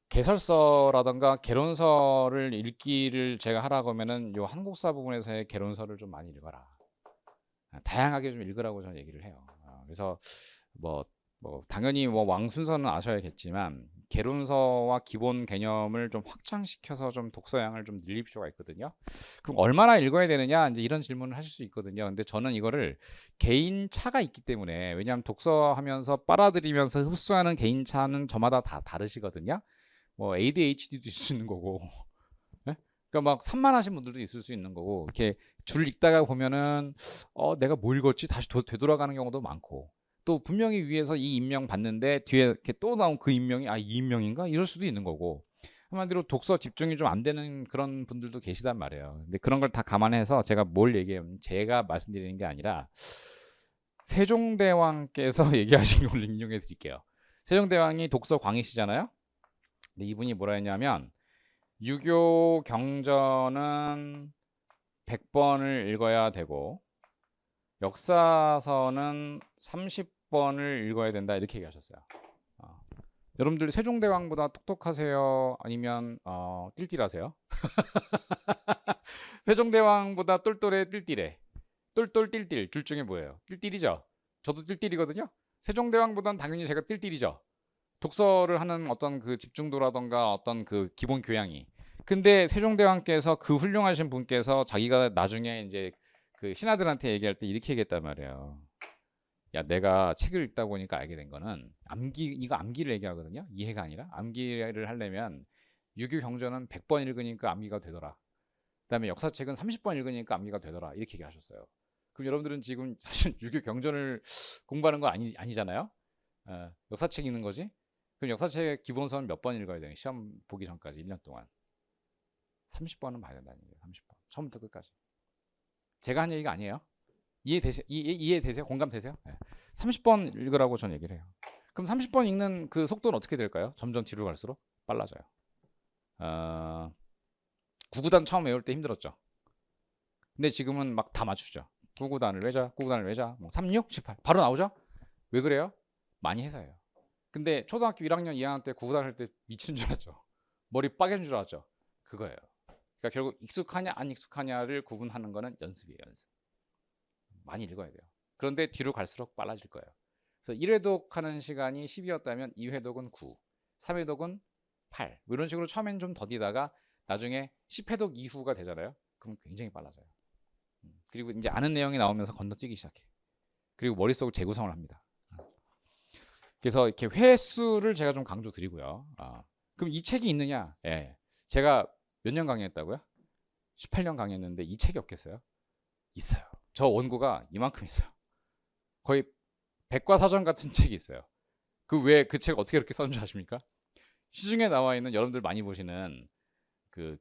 개설서라든가 개론서를 읽기를 제가 하라고 하면은 요 한국사 부분에서의 개론서를 좀 많이 읽어라. 다양하게 좀 읽으라고 저는 얘기를 해요. 그래서 뭐 당연히 뭐 왕 순서는 아셔야겠지만 개론서와 기본 개념을 좀 확장시켜서 좀 독서량을 좀 늘릴 필요가 있거든요. 그럼 얼마나 읽어야 되느냐 이제 이런 질문을 하실 수 있거든요. 근데 저는 이거를 개인 차가 있기 때문에, 왜냐하면 독서하면서 빨아들이면서 흡수하는 개인 차는 저마다 다 다르시거든요. 뭐 ADHD도 있을 수 있는 거고, 예? 그러니까 막 산만하신 분들도 있을 수 있는 거고, 이렇게 줄 읽다가 보면은 내가 뭘 읽었지 다시 되돌아가는 경우도 많고, 또 분명히 위에서 이 인명 봤는데 뒤에 이렇게 또 나온 그 인명이 이 인명인가 이럴 수도 있는 거고, 한마디로 독서 집중이 좀 안 되는 그런 분들도 계시단 말이에요. 근데 그런 걸 다 감안해서 제가 뭘 얘기하면, 제가 말씀드리는 게 아니라 세종대왕께서 얘기하신 걸 인용해 드릴게요. 세종대왕이 독서 광이시잖아요. 근데 이분이 뭐라 했냐면, 유교 경전은 100번을 읽어야 되고 역사서는 30번을 읽어야 된다, 이렇게 얘기하셨어요. 여러분들 세종대왕보다 똑똑하세요? 아니면 띨띨하세요? 세종대왕보다 똘똘해, 띨띨해? 똘똘 띨띨 둘 중에 뭐예요? 띨띨이죠. 저도 띨띨이거든요. 세종대왕보다는 당연히 제가 띨띨이죠. 독서를 하는 어떤 그 집중도라던가 어떤 그 기본 교양이. 근데 세종대왕께서, 그 훌륭하신 분께서 자기가 나중에 이제 그 신하들한테 얘기할 때 이렇게 얘기했단 말이에요. 야, 내가 책을 읽다 보니까 알게 된 거는, 이거 암기를 얘기하거든요. 이해가 아니라 암기를 하려면 유교 경전은 100번 읽으니까 암기가 되더라. 그다음에 역사책은 30번 읽으니까 암기가 되더라, 이렇게 얘기하셨어요. 그럼 여러분들은 지금 사실 유교 경전을 공부하는 거 아니잖아요. 역사책 읽는 거지. 그럼 역사책 기본서는 몇 번 읽어야 되는, 시험 보기 전까지 1년 동안 30번은 봐야 된다는 얘기예요. 30번 처음부터 끝까지. 제가 한 얘기가 아니에요. 이해되세요? 공감되세요? 네. 30번 읽으라고 전 얘기를 해요. 그럼 30번 읽는 그 속도는 어떻게 될까요? 점점 뒤로 갈수록 빨라져요. 구구단 처음 외울 때 힘들었죠. 근데 지금은 막 다 맞추죠. 구구단을 외자, 구구단을 외자, 뭐 3, 6, 18 바로 나오죠. 왜 그래요? 많이 해서예요. 근데 초등학교 1학년, 2학년 때 구구단 할 때 미친 줄 알았죠. 머리 빠개진 줄 알았죠. 그거예요. 그러니까 결국 익숙하냐 안 익숙하냐를 구분하는 거는 연습이에요. 연습. 많이 읽어야 돼요. 그런데 뒤로 갈수록 빨라질 거예요. 그래서 1회독 하는 시간이 10이었다면 2회독은 9, 3회독은 8, 뭐 이런 식으로 처음엔 좀 더디다가 나중에 10회독 이후가 되잖아요. 그럼 굉장히 빨라져요. 그리고 이제 아는 내용이 나오면서 건너뛰기 시작해. 그리고 머릿속을 재구성을 합니다. 그래서 이렇게 횟수를 제가 좀 강조 드리고요. 그럼 이 책이 있느냐? 예. 제가 몇 년 강의했다고요? 18년 강의했는데 이 책이 없겠어요? 있어요. 저 원고가 이만큼 있어요. 거의 백과사전 같은 책이 있어요. 그 책 어떻게 그렇게 썼는지 아십니까? 시중에 나와 있는, 여러분들 많이 보시는 그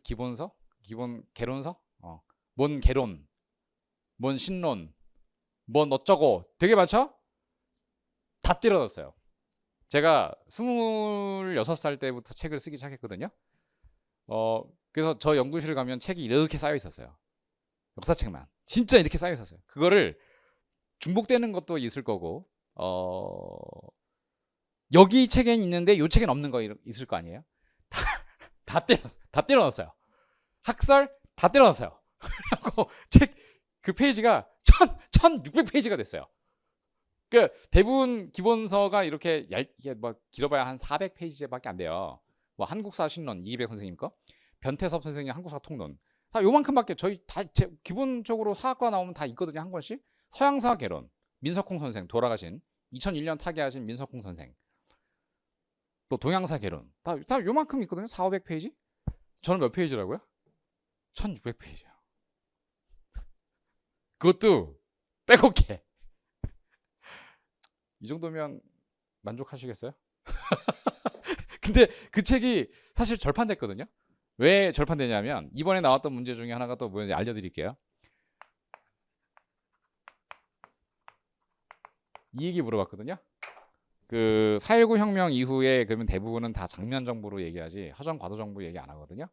기본서? 개론서? 뭔 개론, 뭔 신론, 뭔 어쩌고 되게 많죠? 다 때려 넣었어요. 제가 26살 때부터 책을 쓰기 시작했거든요. 그래서 저 연구실을 가면 책이 이렇게 쌓여 있었어요. 역사책만 진짜 이렇게 쌓여 있었어요. 그거를 중복되는 것도 있을 거고, 여기 책엔 있는데 이 책엔 없는 거 있을 거 아니에요. 다 때려 넣었어요. 학설 다 때려 넣었어요. 그리고 책 그 페이지가 1600페이지가 됐어요. 그 대부분 기본서가 이렇게 이게 뭐 길어봐야 한 400페이지밖에 안 돼요. 뭐 한국사 신론 이기백 선생님 거, 변태섭 선생님 한국사 통론, 다 요만큼밖에. 저희 다 기본적으로 사학과 나오면 다 있거든요, 한 권씩. 서양사 개론, 민석홍 선생, 돌아가신 2001년 타계하신 민석홍 선생. 또 동양사 개론, 다 요만큼 있거든요. 400~500페이지. 저는 몇 페이지라고요? 1600페이지요. 그것도 빼곡해. 이 정도면 만족하시겠어요? 근데 그 책이 사실 절판됐거든요. 왜 절판되냐면, 이번에 나왔던 문제 중에 하나가 또 뭐였는지 알려드릴게요. 이 얘기 물어봤거든요. 그 4.19 혁명 이후에 그러면 대부분은 다 장면 정부로 얘기하지 허정 과도 정부 얘기 안 하거든요.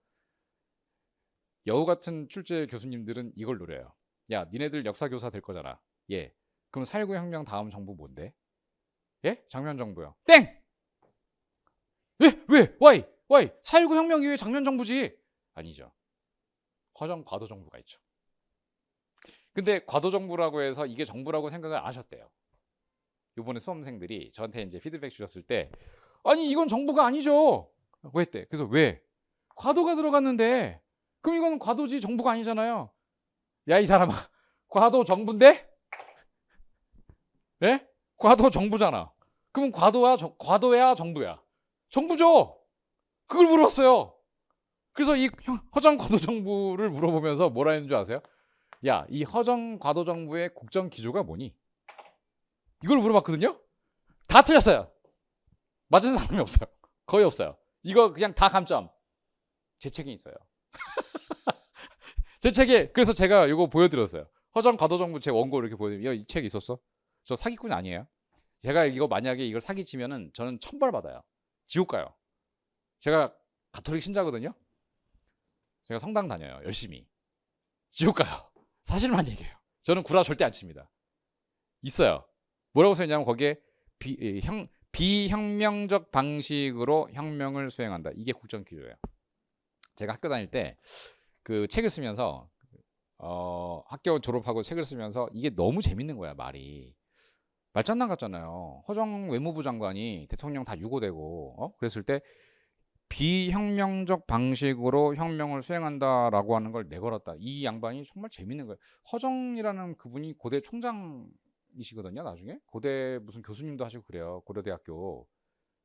여우 같은 출제 교수님들은 이걸 노려요. 야, 니네들 역사 교사 될 거잖아. 예. 그럼 4.19 혁명 다음 정부 뭔데? 예? 장면 정부요. 땡! 왜? Why? 4.19 혁명 이후에 장면 정부지. 아니죠. 허정 과도 정부가 있죠. 근데 과도 정부라고 해서 이게 정부라고 생각을 안 하셨대요. 요번에 수험생들이 저한테 이제 피드백 주셨을 때, 아니 이건 정부가 아니죠. 라고 했대. 그래서 왜? 과도가 들어갔는데. 그럼 이건 과도지 정부가 아니잖아요. 야 이 사람아. 과도 정부인데? 예? 과도 정부잖아. 그럼 과도야 정부야? 정부죠. 그걸 물었어요. 그래서 이 허정 과도 정부를 물어보면서 뭐라 했는 줄 아세요? 야, 이 허정 과도 정부의 국정 기조가 뭐니? 이걸 물어봤거든요. 다 틀렸어요. 맞은 사람이 없어요. 거의 없어요. 이거 그냥 다 감점. 제 책에 있어요. 제 책에 그래서 제가 이거 보여드렸어요. 허정 과도 정부 제 원고 이렇게 보여드리면 이 책 있었어? 저 사기꾼 아니에요? 제가 이거 만약에 이걸 사기치면은 저는 천벌 받아요. 지옥 가요. 제가 가톨릭 신자거든요. 제가 성당 다녀요. 열심히. 지옥 가요. 사실만 얘기해요. 저는 구라 절대 안 칩니다. 있어요. 뭐라고 써있냐면 거기에 비혁명적 방식으로 혁명을 수행한다. 이게 국정 기조예요. 제가 학교 다닐 때 그 책을 쓰면서 학교 졸업하고 책을 쓰면서 이게 너무 재밌는 거야 말이. 말장난 같잖아요. 허정 외무부 장관이 대통령 다 유고되고 그랬을 때 비혁명적 방식으로 혁명을 수행한다라고 하는 걸 내걸었다. 이 양반이 정말 재밌는 거예요. 허정이라는 그분이 고대 총장이시거든요. 나중에 고대 무슨 교수님도 하시고 그래요. 고려대학교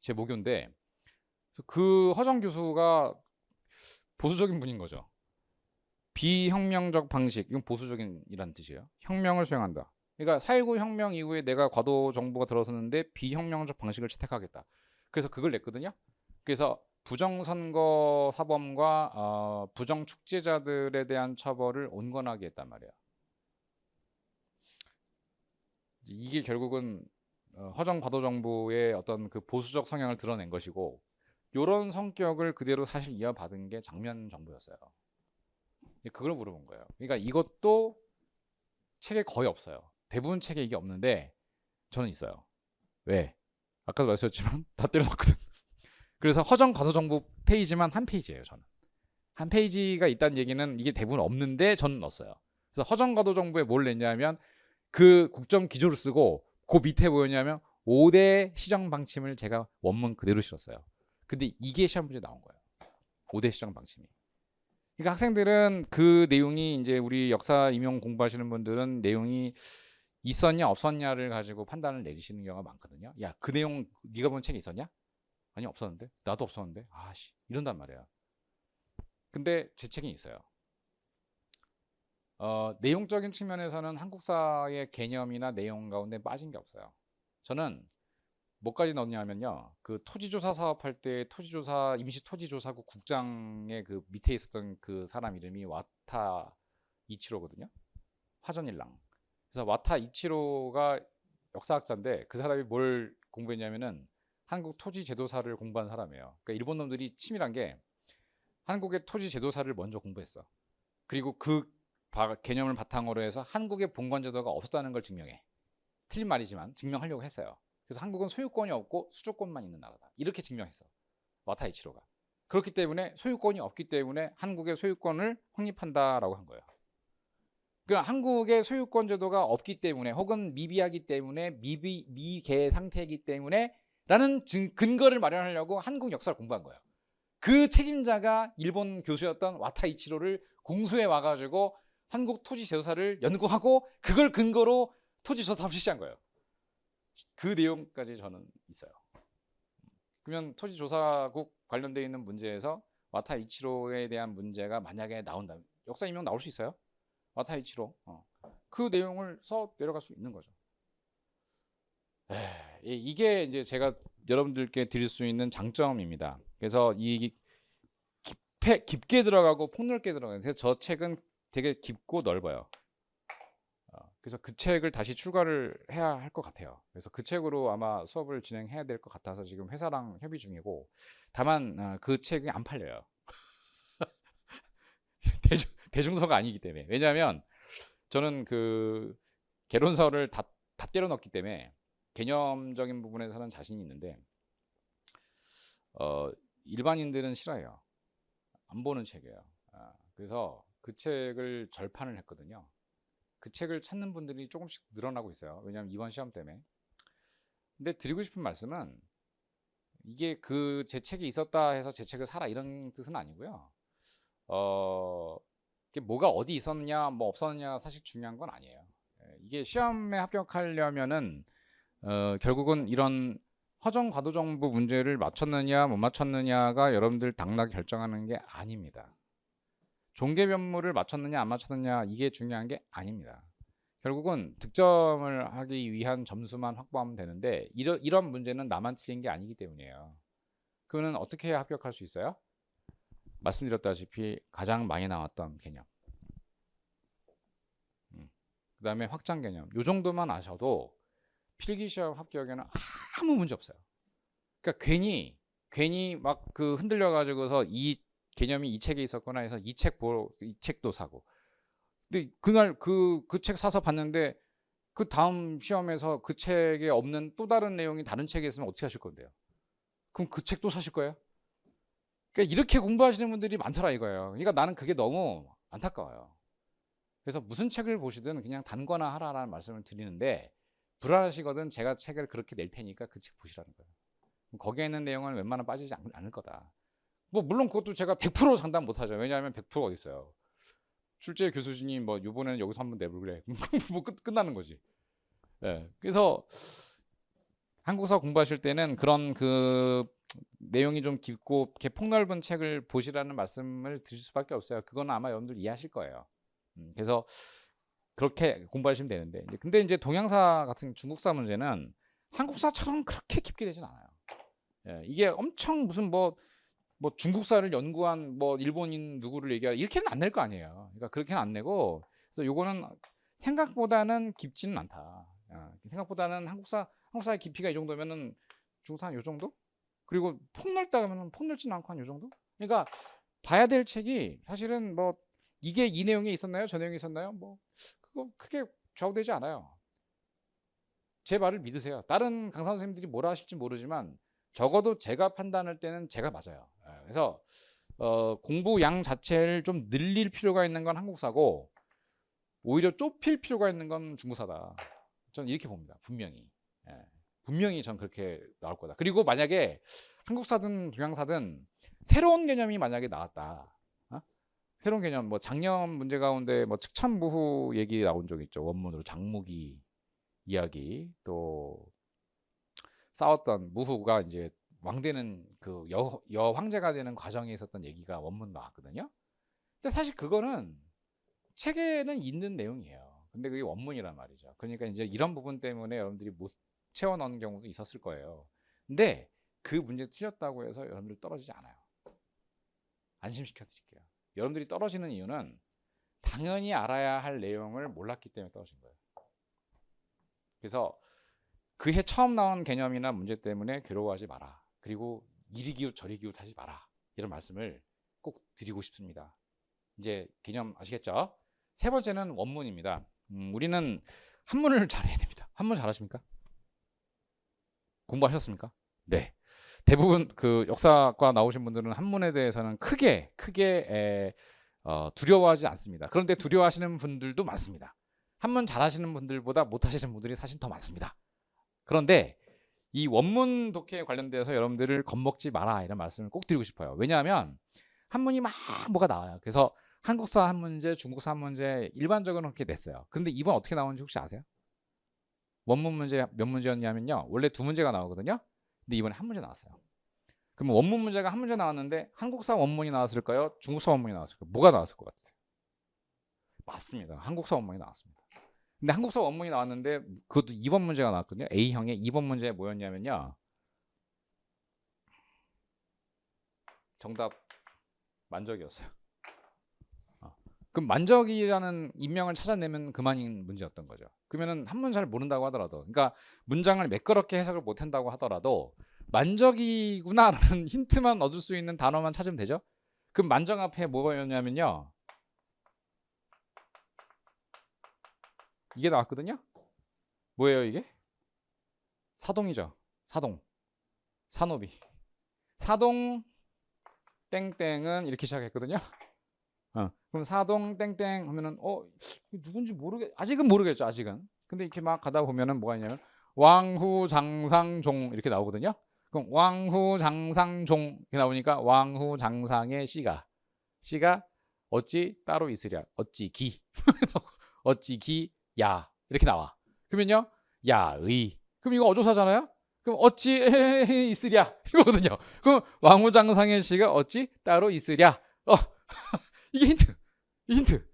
제 모교인데 그 허정 교수가 보수적인 분인 거죠. 비혁명적 방식, 이건 보수적인이란 뜻이에요. 혁명을 수행한다. 그러니까 4.19 혁명 이후에 내가 과도 정부가 들어섰는데 비혁명적 방식을 채택하겠다. 그래서 그걸 냈거든요. 그래서 부정선거 사범과 부정축제자들에 대한 처벌을 온건하게 했단 말이에요. 이게 결국은 허정 과도 정부의 어떤 그 보수적 성향을 드러낸 것이고, 이런 성격을 그대로 사실 이어받은 게 장면 정부였어요. 그걸 물어본 거예요. 그러니까 이것도 책에 거의 없어요. 대부분 책에 이게 없는데 저는 있어요. 왜? 아까도 말씀드렸지만 다 때려놨거든. 그래서 허정 과도 정부 페이지만 한 페이지예요. 저는 한 페이지가 있다는 얘기는 이게 대부분 없는데 저는 넣었어요. 그래서 허정 과도 정부에 뭘 냈냐면 그 국정 기조를 쓰고 그 밑에 뭐였냐면 5대 시정 방침을 제가 원문 그대로 실었어요. 근데 이게 시험 문제 나온 거예요. 5대 시정 방침이. 그러니까 학생들은 그 내용이 이제 우리 역사 임용 공부하시는 분들은 내용이 있었냐 없었냐를 가지고 판단을 내리시는 경우가 많거든요. 야, 그 내용 네가 본 책에 있었냐? 아니 없었는데. 나도 없었는데. 아씨 이런단 말이야. 근데 제 책이 있어요. 내용적인 측면에서는 한국사의 개념이나 내용 가운데 빠진 게 없어요. 저는 뭐까지 넣냐면요. 그 토지조사 사업할 때 토지조사 임시 토지조사국 국장의 그 밑에 있었던 그 사람 이름이 와타 이치로거든요. 화전일랑. 그래서 와타 이치로가 역사학자인데 그 사람이 뭘 공부했냐면은 한국 토지 제도사를 공부한 사람이에요. 그러니까 일본 놈들이 치밀한 게 한국의 토지 제도사를 먼저 공부했어. 그리고 그 개념을 바탕으로 해서 한국의 봉건제도가 없었다는 걸 증명해. 틀린 말이지만 증명하려고 했어요. 그래서 한국은 소유권이 없고 수조권만 있는 나라다. 이렇게 증명했어. 와타 이치로가. 그렇기 때문에 소유권이 없기 때문에 한국의 소유권을 확립한다라고 한 거예요. 그러니까 한국의 소유권 제도가 없기 때문에 혹은 미비하기 때문에 미개 상태이기 때문에 라는 근거를 마련하려고 한국 역사를 공부한 거예요. 그 책임자가 일본 교수였던 와타 이치로를 공수해 와가지고 한국 토지 제도사를 연구하고 그걸 근거로 토지 조사 사업을 실시한 거예요. 그 내용까지 저는 있어요. 그러면 토지조사국 관련되어 있는 문제에서 와타 이치로에 대한 문제가 만약에 나온다면 역사 임명 나올 수 있어요? 와타 이치로 그 내용을 써 내려갈 수 있는 거죠. 이게 이제 제가 여러분들께 드릴 수 있는 장점입니다. 그래서 이 깊게 들어가고 폭넓게 들어가요. 그래서 저 책은 되게 깊고 넓어요. 그래서 그 책을 다시 출간을 해야 할 것 같아요. 그래서 그 책으로 아마 수업을 진행해야 될 것 같아서 지금 회사랑 협의 중이고, 다만 그 책이 안 팔려요. 대중서가 아니기 때문에. 왜냐하면 저는 그 개론서를 다 때려 넣기 때문에 개념적인 부분에서는 자신이 있는데 일반인들은 싫어해요. 안 보는 책이에요. 그래서 그 책을 절판을 했거든요. 그 책을 찾는 분들이 조금씩 늘어나고 있어요. 왜냐하면 이번 시험 때문에. 근데 드리고 싶은 말씀은 이게 그 제 책이 있었다 해서 제 책을 사라 이런 뜻은 아니고요. 이게 뭐가 어디 있었냐 뭐 없었냐 사실 중요한 건 아니에요. 이게 시험에 합격하려면은 결국은 이런 허정 과도정부 문제를 맞췄느냐 못 맞췄느냐가 여러분들 당락이 결정하는 게 아닙니다. 종계 변모를 맞췄느냐 안 맞췄느냐 이게 중요한 게 아닙니다. 결국은 득점을 하기 위한 점수만 확보하면 되는데 이런 문제는 나만 틀린 게 아니기 때문이에요. 그거는 어떻게 해야 합격할 수 있어요? 말씀드렸다시피 가장 많이 나왔던 개념, 그 다음에 확장 개념, 요 정도만 아셔도 필기시험 합격에는 아무 문제 없어요. 그러니까 괜히 막 그 흔들려 가지고서 이 개념이 이 책에 있었거나 해서 이 책도 사고, 근데 그날 그 책 사서 봤는데 그 다음 시험에서 그 책에 없는 또 다른 내용이 다른 책에 있으면 어떻게 하실 건데요? 그럼 그 책도 사실 거예요? 그러니까 이렇게 공부하시는 분들이 많더라 이거예요. 그러니까 나는 그게 너무 안타까워요. 그래서 무슨 책을 보시든 그냥 단거나 하라라는 말씀을 드리는데, 불안하시거든 제가 책을 그렇게 낼 테니까 그 책 보시라는 거예요. 거기에 있는 내용은 웬만하면 빠지지 않을 거다. 뭐 물론 그것도 제가 100% 장담 못하죠. 왜냐하면 100%가 어디 있어요. 출제 교수진이 뭐 요번에는 여기서 한번 내볼래 뭐 끝나는 거지. 네. 그래서 한국사 공부하실 때는 그런 그 내용이 좀 깊고 이렇게 폭넓은 책을 보시라는 말씀을 드릴 수밖에 없어요. 그건 아마 여러분들 이해하실 거예요. 그래서 그렇게 공부하시면 되는데, 근데 이제 동양사 같은 중국사 문제는 한국사처럼 그렇게 깊게 되진 않아요. 예, 이게 엄청 무슨 뭐 중국사를 연구한 뭐 일본인 누구를 얘기하라 이렇게는 안 낼 거 아니에요. 그러니까 그렇게는 안 내고, 그래서 요거는 생각보다는 깊지는 않다. 생각보다는 한국사의 깊이가 이 정도면은 중국사 한 요 정도? 그리고 폭넓다 그러면 폭넓지는 않고 한 요 정도? 그러니까 봐야 될 책이 사실은 뭐 이게 이 내용에 있었나요? 저 내용에 있었나요? 뭐 그거 크게 좌우되지 않아요. 제 말을 믿으세요. 다른 강사 선생님들이 뭐라 하실지 모르지만 적어도 제가 판단할 때는 제가 맞아요. 그래서 공부 양 자체를 좀 늘릴 필요가 있는 건 한국사고, 오히려 좁힐 필요가 있는 건 중국사다. 저는 이렇게 봅니다. 분명히. 분명히 전 그렇게 나올 거다. 그리고 만약에 한국사든 동양사든 새로운 개념이 만약에 나왔다. 새로운 개념, 뭐 작년 문제 가운데 뭐 측천무후 얘기 나온 적 있죠. 원문으로 장무기 이야기, 또 싸웠던 무후가 이제 왕되는 그 여 황제가 되는 과정에 있었던 얘기가 원문 나왔거든요. 근데 사실 그거는 책에는 있는 내용이에요. 근데 그게 원문이란 말이죠. 그러니까 이제 이런 부분 때문에 여러분들이 못 채워 넣은 경우도 있었을 거예요. 근데 그 문제 틀렸다고 해서 여러분들 떨어지지 않아요. 안심시켜 드릴게요. 여러분들이 떨어지는 이유는 당연히 알아야 할 내용을 몰랐기 때문에 떨어진 거예요. 그래서 그 해 처음 나온 개념이나 문제 때문에 괴로워하지 마라. 그리고 이리 기웃 저리 기웃 하지 마라. 이런 말씀을 꼭 드리고 싶습니다. 이제 개념 아시겠죠? 세 번째는 원문입니다. 우리는 한문을 잘해야 됩니다. 한문 잘하십니까? 공부하셨습니까? 네. 대부분 그 역사과 나오신 분들은 한문에 대해서는 크게 두려워하지 않습니다. 그런데 두려워하시는 분들도 많습니다. 한문 잘하시는 분들보다 못하시는 분들이 사실 더 많습니다. 그런데 이 원문 독해에 관련돼서 여러분들을 겁먹지 마라 이런 말씀을 꼭 드리고 싶어요. 왜냐하면 한문이 막 뭐가 나와요. 그래서 한국사 한 문제, 중국사 한 문제 일반적으로 그렇게 냈어요. 근데 이번 어떻게 나오는지 혹시 아세요? 원문 문제 몇 문제였냐면요. 원래 두 문제가 나오거든요. 근데 이번에 한 문제 나왔어요. 그러면 원문 문제가 한 문제 나왔는데 한국사 원문이 나왔을까요? 중국사 원문이 나왔을까요? 뭐가 나왔을 것 같으세요? 맞습니다. 한국사 원문이 나왔습니다. 근데 한국사 원문이 나왔는데 그것도 2번 문제가 나왔거든요. A형의 2번 문제 뭐였냐면요. 정답 만적이었어요. 그럼 만적이라는 인명을 찾아내면 그만인 문제였던 거죠. 그러면은 한문 잘 모른다고 하더라도, 그러니까 문장을 매끄럽게 해석을 못한다고 하더라도 만적이구나라는 힌트만 얻을 수 있는 단어만 찾으면 되죠. 그럼 만적 앞에 뭐였냐면요. 이게 나왔거든요. 뭐예요 이게? 사동이죠. 사동. 산호비. 사동 땡땡은 이렇게 시작했거든요. 그럼 사동 땡땡 하면은 누군지 아직은 모르겠죠. 아직은. 근데 이렇게 막 가다 보면은 뭐가 있냐면 왕후 장상종 이렇게 나오거든요. 그럼 그럼 왕후장상종 이렇게 나오니까 왕후장상의 씨가 어찌 따로 있으랴. 어찌 기 어찌 기야 이렇게 나와. 그러면요 야의. 그럼 이거 어조사잖아요. 그럼 어찌 있으랴 이거거든요. 그럼 왕후장상의 씨가 어찌 따로 있으랴. 이게 힌트. 이 힌트.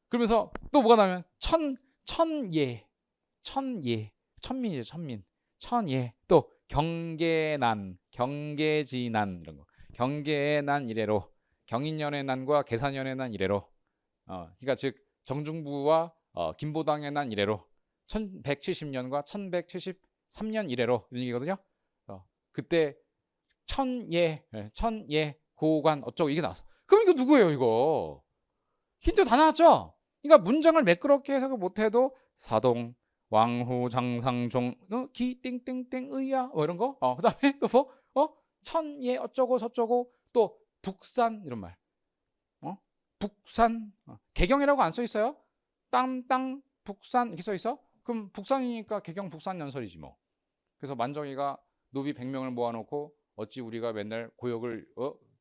그러면서 또 뭐가 나면 천예 천민이죠. 천예. 또 경계지난 이런 거. 경계의 난 이래로 경인년의 난과 계산년의 난 이래로. 그러니까 즉 정중부와 김보당의 난 이래로 1170년과 1173년 이래로 이런 얘기거든요. 그때 천예 고관 어쩌고 이게 나왔어. 그럼 이거 누구예요 이거? 힌트 다 나왔죠? 그러니까 문장을 매끄럽게 해석을 못해도 사동 왕후 장상종 기 땡땡땡 의야 뭐 이런 거. 그다음에 또 뭐 천예 어쩌고 저쩌고 또 북산 이런 말. 북산 개경이라고 안 써 있어요? 땅 북산 이렇게 써 있어? 그럼 북산이니까 개경 북산 연설이지 뭐. 그래서 만정이가 노비 100명을 모아놓고 어찌 우리가 맨날 고역을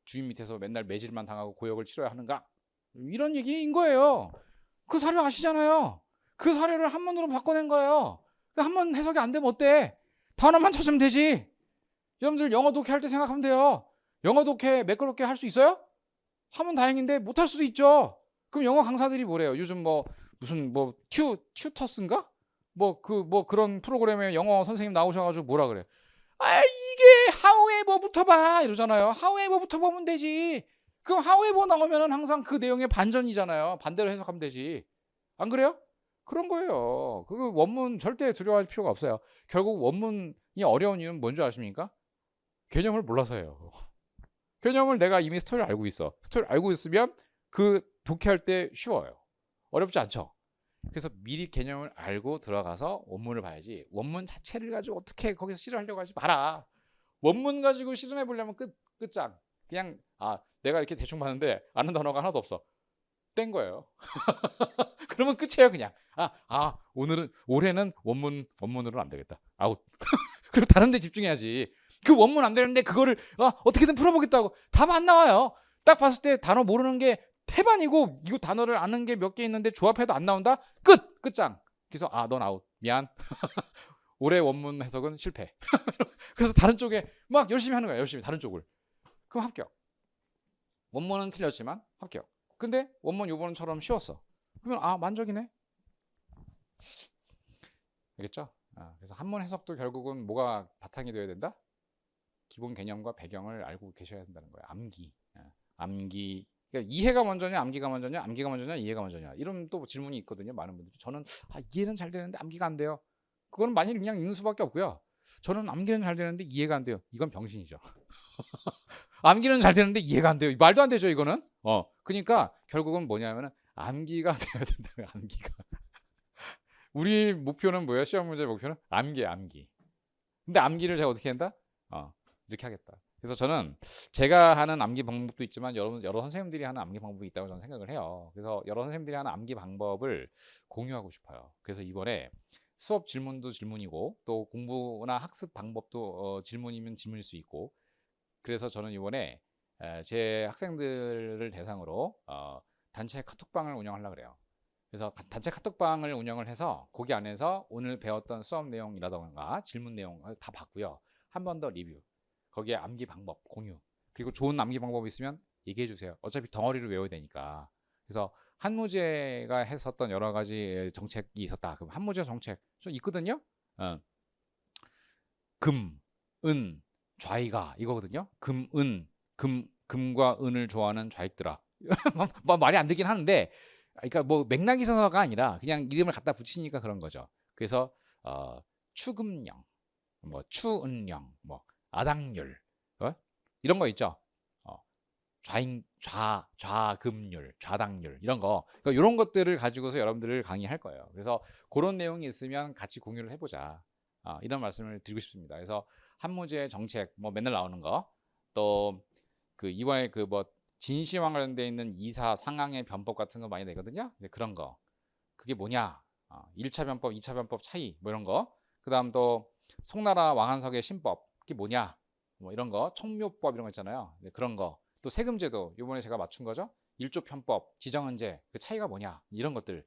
주인 밑에서 맨날 매질만 당하고 고역을 치러야 하는가? 이런 얘기인 거예요. 그 사료 아시잖아요. 그 사료를 한문으로 바꿔낸 거예요. 한문 해석이 안 되면 어때? 단어만 찾으면 되지. 여러분들 영어 독해할 때 생각하면 돼요. 영어 독해 매끄럽게 할 수 있어요? 하면 다행인데 못할 수도 있죠. 그럼 영어 강사들이 뭐래요? 요즘 무슨 튜터스인가? 그런 프로그램에 영어 선생님 나오셔가지고 뭐라 그래? 이게 하우에버부터 봐 이러잖아요. 하우에버부터 보면 되지. 그럼 하우에버 나오면은 항상 그 내용의 반전이잖아요. 반대로 해석하면 되지. 안 그래요? 그런 거예요. 그 원문 절대 두려워할 필요가 없어요. 결국 원문이 어려운 이유는 뭔지 아십니까? 개념을 몰라서예요. 개념을 내가 이미 스토리를 알고 있어. 스토리를 알고 있으면 그 독해할 때 쉬워요. 어렵지 않죠. 그래서 미리 개념을 알고 들어가서 원문을 봐야지. 원문 자체를 가지고 어떻게 거기서 실험하려고 하지 마라. 원문 가지고 실험해 보려면 끝장. 그냥 내가 이렇게 대충 봤는데 아는 단어가 하나도 없어. 뗀 거예요. 그러면 끝이에요 그냥. 올해는 원문으로는 안 되겠다. 아웃. 그리고 다른 데 집중해야지. 그 원문 안 되는데 그거를 어떻게든 풀어보겠다고 답 안 나와요. 딱 봤을 때 단어 모르는 게 태반이고 이거 단어를 아는 게 몇 개 있는데 조합해도 안 나온다? 끝장. 그래서 넌 아웃. 미안. 올해 원문 해석은 실패. 그래서 다른 쪽에 막 열심히 하는 거야. 열심히 다른 쪽을. 그럼 합격. 원문은 틀렸지만 합격. 근데 원문 요번처럼 쉬웠어. 그러면 만족이네. 알겠죠? 그래서 한문 해석도 결국은 뭐가 바탕이 되어야 된다? 기본 개념과 배경을 알고 계셔야 된다는 거예요. 암기. 그러니까 이해가 먼저냐, 암기가 먼저냐, 암기가 먼저냐, 이해가 먼저냐. 이런 또 질문이 있거든요. 많은 분들이. 저는 이해는 잘 되는데 암기가 안 돼요. 그거는 만일 그냥 읽는 수밖에 없고요. 저는 암기는 잘 되는데 이해가 안 돼요. 이건 병신이죠. 암기는 잘 되는데 이해가 안 돼요. 말도 안 되죠, 이거는. 그러니까 결국은 뭐냐면은 암기가 돼야 된다고요. 암기가. 우리 목표는 뭐예요? 시험 문제 목표는 암기. 근데 암기를 제가 어떻게 한다? 이렇게 하겠다. 그래서 저는 제가 하는 암기 방법도 있지만 여러 선생님들이 하는 암기 방법이 있다고 저는 생각을 해요. 그래서 여러 선생님들이 하는 암기 방법을 공유하고 싶어요. 그래서 이번에 수업 질문도 질문이고 또 공부나 학습 방법도 질문이면 질문일 수 있고, 그래서 저는 이번에 제 학생들을 대상으로 단체 카톡방을 운영하려고 그래요. 그래서 단체 카톡방을 운영을 해서 거기 안에서 오늘 배웠던 수업 내용이라던가 질문 내용 다 봤고요. 한 번 더 리뷰, 거기에 암기 방법 공유, 그리고 좋은 암기 방법 있으면 얘기해 주세요. 어차피 덩어리를 외워야 되니까. 그래서 한무제가 했었던 여러 가지 정책이 있었다. 그럼 한무제 정책 좀 있거든요. 금, 은, 좌이가 이거거든요. 금과 은을 좋아하는 좌익들아. 말이 안 되긴 하는데, 그러니까 뭐 맥락이 있어서가 아니라 그냥 이름을 갖다 붙이니까 그런 거죠. 그래서 추금령, 뭐 추은령, 뭐 아당률, 이런 거 있죠. 좌금률, 좌당률 이런 거. 그러니까 이런 것들을 가지고서 여러분들을 강의할 거예요. 그래서 그런 내용이 있으면 같이 공유를 해보자. 이런 말씀을 드리고 싶습니다. 그래서 한무제 정책 뭐 맨날 나오는 거, 또 그 이번에 그 뭐 진시황 관련돼 있는 이사 상항의 변법 같은 거 많이 내거든요. 그런 거. 그게 뭐냐? 1차 변법, 2차 변법 차이 뭐 이런 거. 그다음 또 송나라 왕한석의 신법, 학기 뭐냐, 뭐 이런 거, 청묘법 이런 거 있잖아요. 네, 그런 거. 또 세금제도 이번에 제가 맞춘 거죠. 일조 편법, 지정헌재 그 차이가 뭐냐, 이런 것들을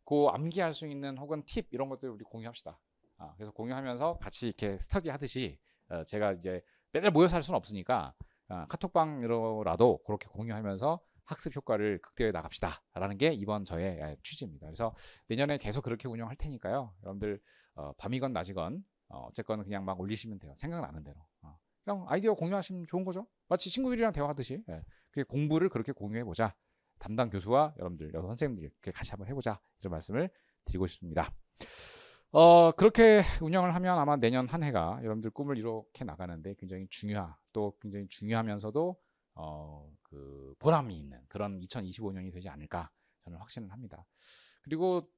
그 암기할 수 있는 혹은 팁 이런 것들 우리 공유합시다. 그래서 공유하면서 같이 이렇게 스터디 하듯이 제가 이제 맨날 모여서 할 수는 없으니까 카톡방으로라도 그렇게 공유하면서 학습 효과를 극대화해 나갑시다 라는 게 이번 저의 취지입니다. 그래서 내년에 계속 그렇게 운영할 테니까요. 여러분들 밤이건 낮이건 어쨌건 그냥 막 올리시면 돼요. 생각나는 대로. 그냥 아이디어 공유하시면 좋은 거죠. 마치 친구들이랑 대화하듯이 공부를 그렇게 공유해보자. 담당 교수와 여러분들, 여러 선생님들이 이렇게 같이 한번 해보자. 이런 말씀을 드리고 싶습니다. 그렇게 운영을 하면 아마 내년 한 해가 여러분들 꿈을 이렇게 나가는데 굉장히 또 굉장히 중요하면서도 그 보람이 있는 그런 2025년이 되지 않을까 저는 확신을 합니다. 그리고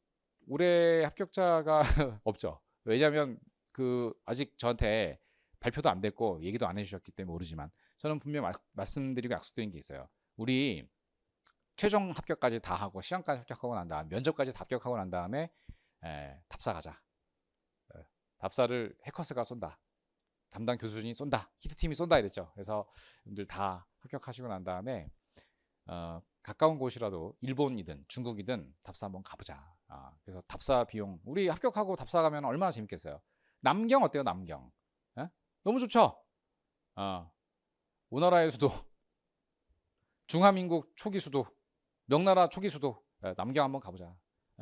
올해 합격자가 없죠. 왜냐하면 그 아직 저한테 발표도 안 됐고 얘기도 안 해주셨기 때문에 모르지만 저는 분명 말씀드리고 약속드린 게 있어요. 우리 최종 합격까지 다 하고 시험까지 합격하고 난 다음 면접까지 다 합격하고 난 다음에 답사 가자. 답사를 해커스가 쏜다. 담당 교수진이 쏜다. 히트팀이 쏜다 이랬죠. 그래서 여러분들 다 합격하시고 난 다음에 가까운 곳이라도 일본이든 중국이든 답사 한번 가보자. 그래서 답사 비용 우리 합격하고 답사 가면 얼마나 재밌겠어요. 남경 어때요? 남경 너무 좋죠. 오나라의 수도, 중화민국 초기 수도, 명나라 초기 수도 남경 한번 가보자.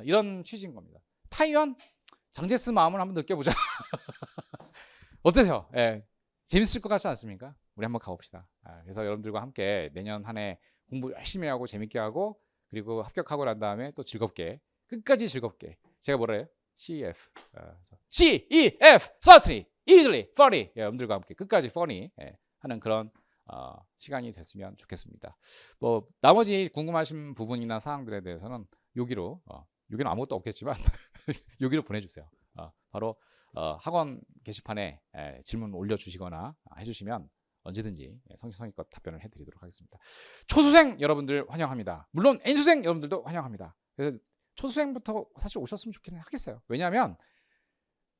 이런 취지인 겁니다. 타이완 장제스 마음을 한번 느껴보자. 어떠세요? 재밌을 것 같지 않습니까? 우리 한번 가봅시다. 그래서 여러분들과 함께 내년 한 해 공부 열심히 하고 재밌게 하고 그리고 합격하고 난 다음에 또 즐겁게 끝까지 즐겁게 제가 뭐라 해요? CEF CEF certainly easily funny 여러분들과 함께 끝까지 funny 하는 그런 시간이 됐으면 좋겠습니다. 뭐 나머지 궁금하신 부분이나 사항들에 대해서는 여기는 아무것도 없겠지만 여기로 보내주세요. 바로 학원 게시판에 질문 올려주시거나 해주시면 언제든지 성심성의껏 답변을 해드리도록 하겠습니다. 초수생 여러분들 환영합니다. 물론 N수생 여러분들도 환영합니다. 그래서 초수생부터 사실 오셨으면 좋긴 하겠어요. 왜냐하면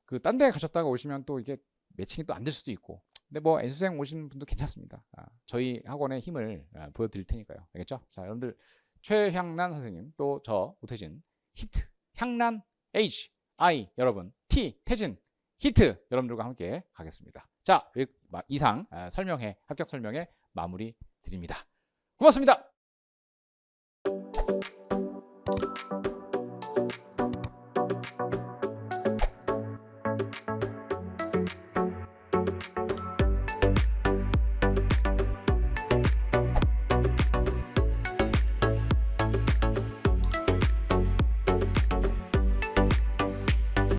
그 딴 데 가셨다가 오시면 또 이게 매칭이 또 안 될 수도 있고 근데 뭐 N수생 오신 분도 괜찮습니다. 저희 학원의 힘을 보여드릴 테니까요. 알겠죠? 자 여러분들 최향란 선생님 또 저 오태진 히트 향란 H I 여러분 T 태진 히트 여러분들과 함께 가겠습니다. 자 이상 합격 설명회 마무리 드립니다. 고맙습니다.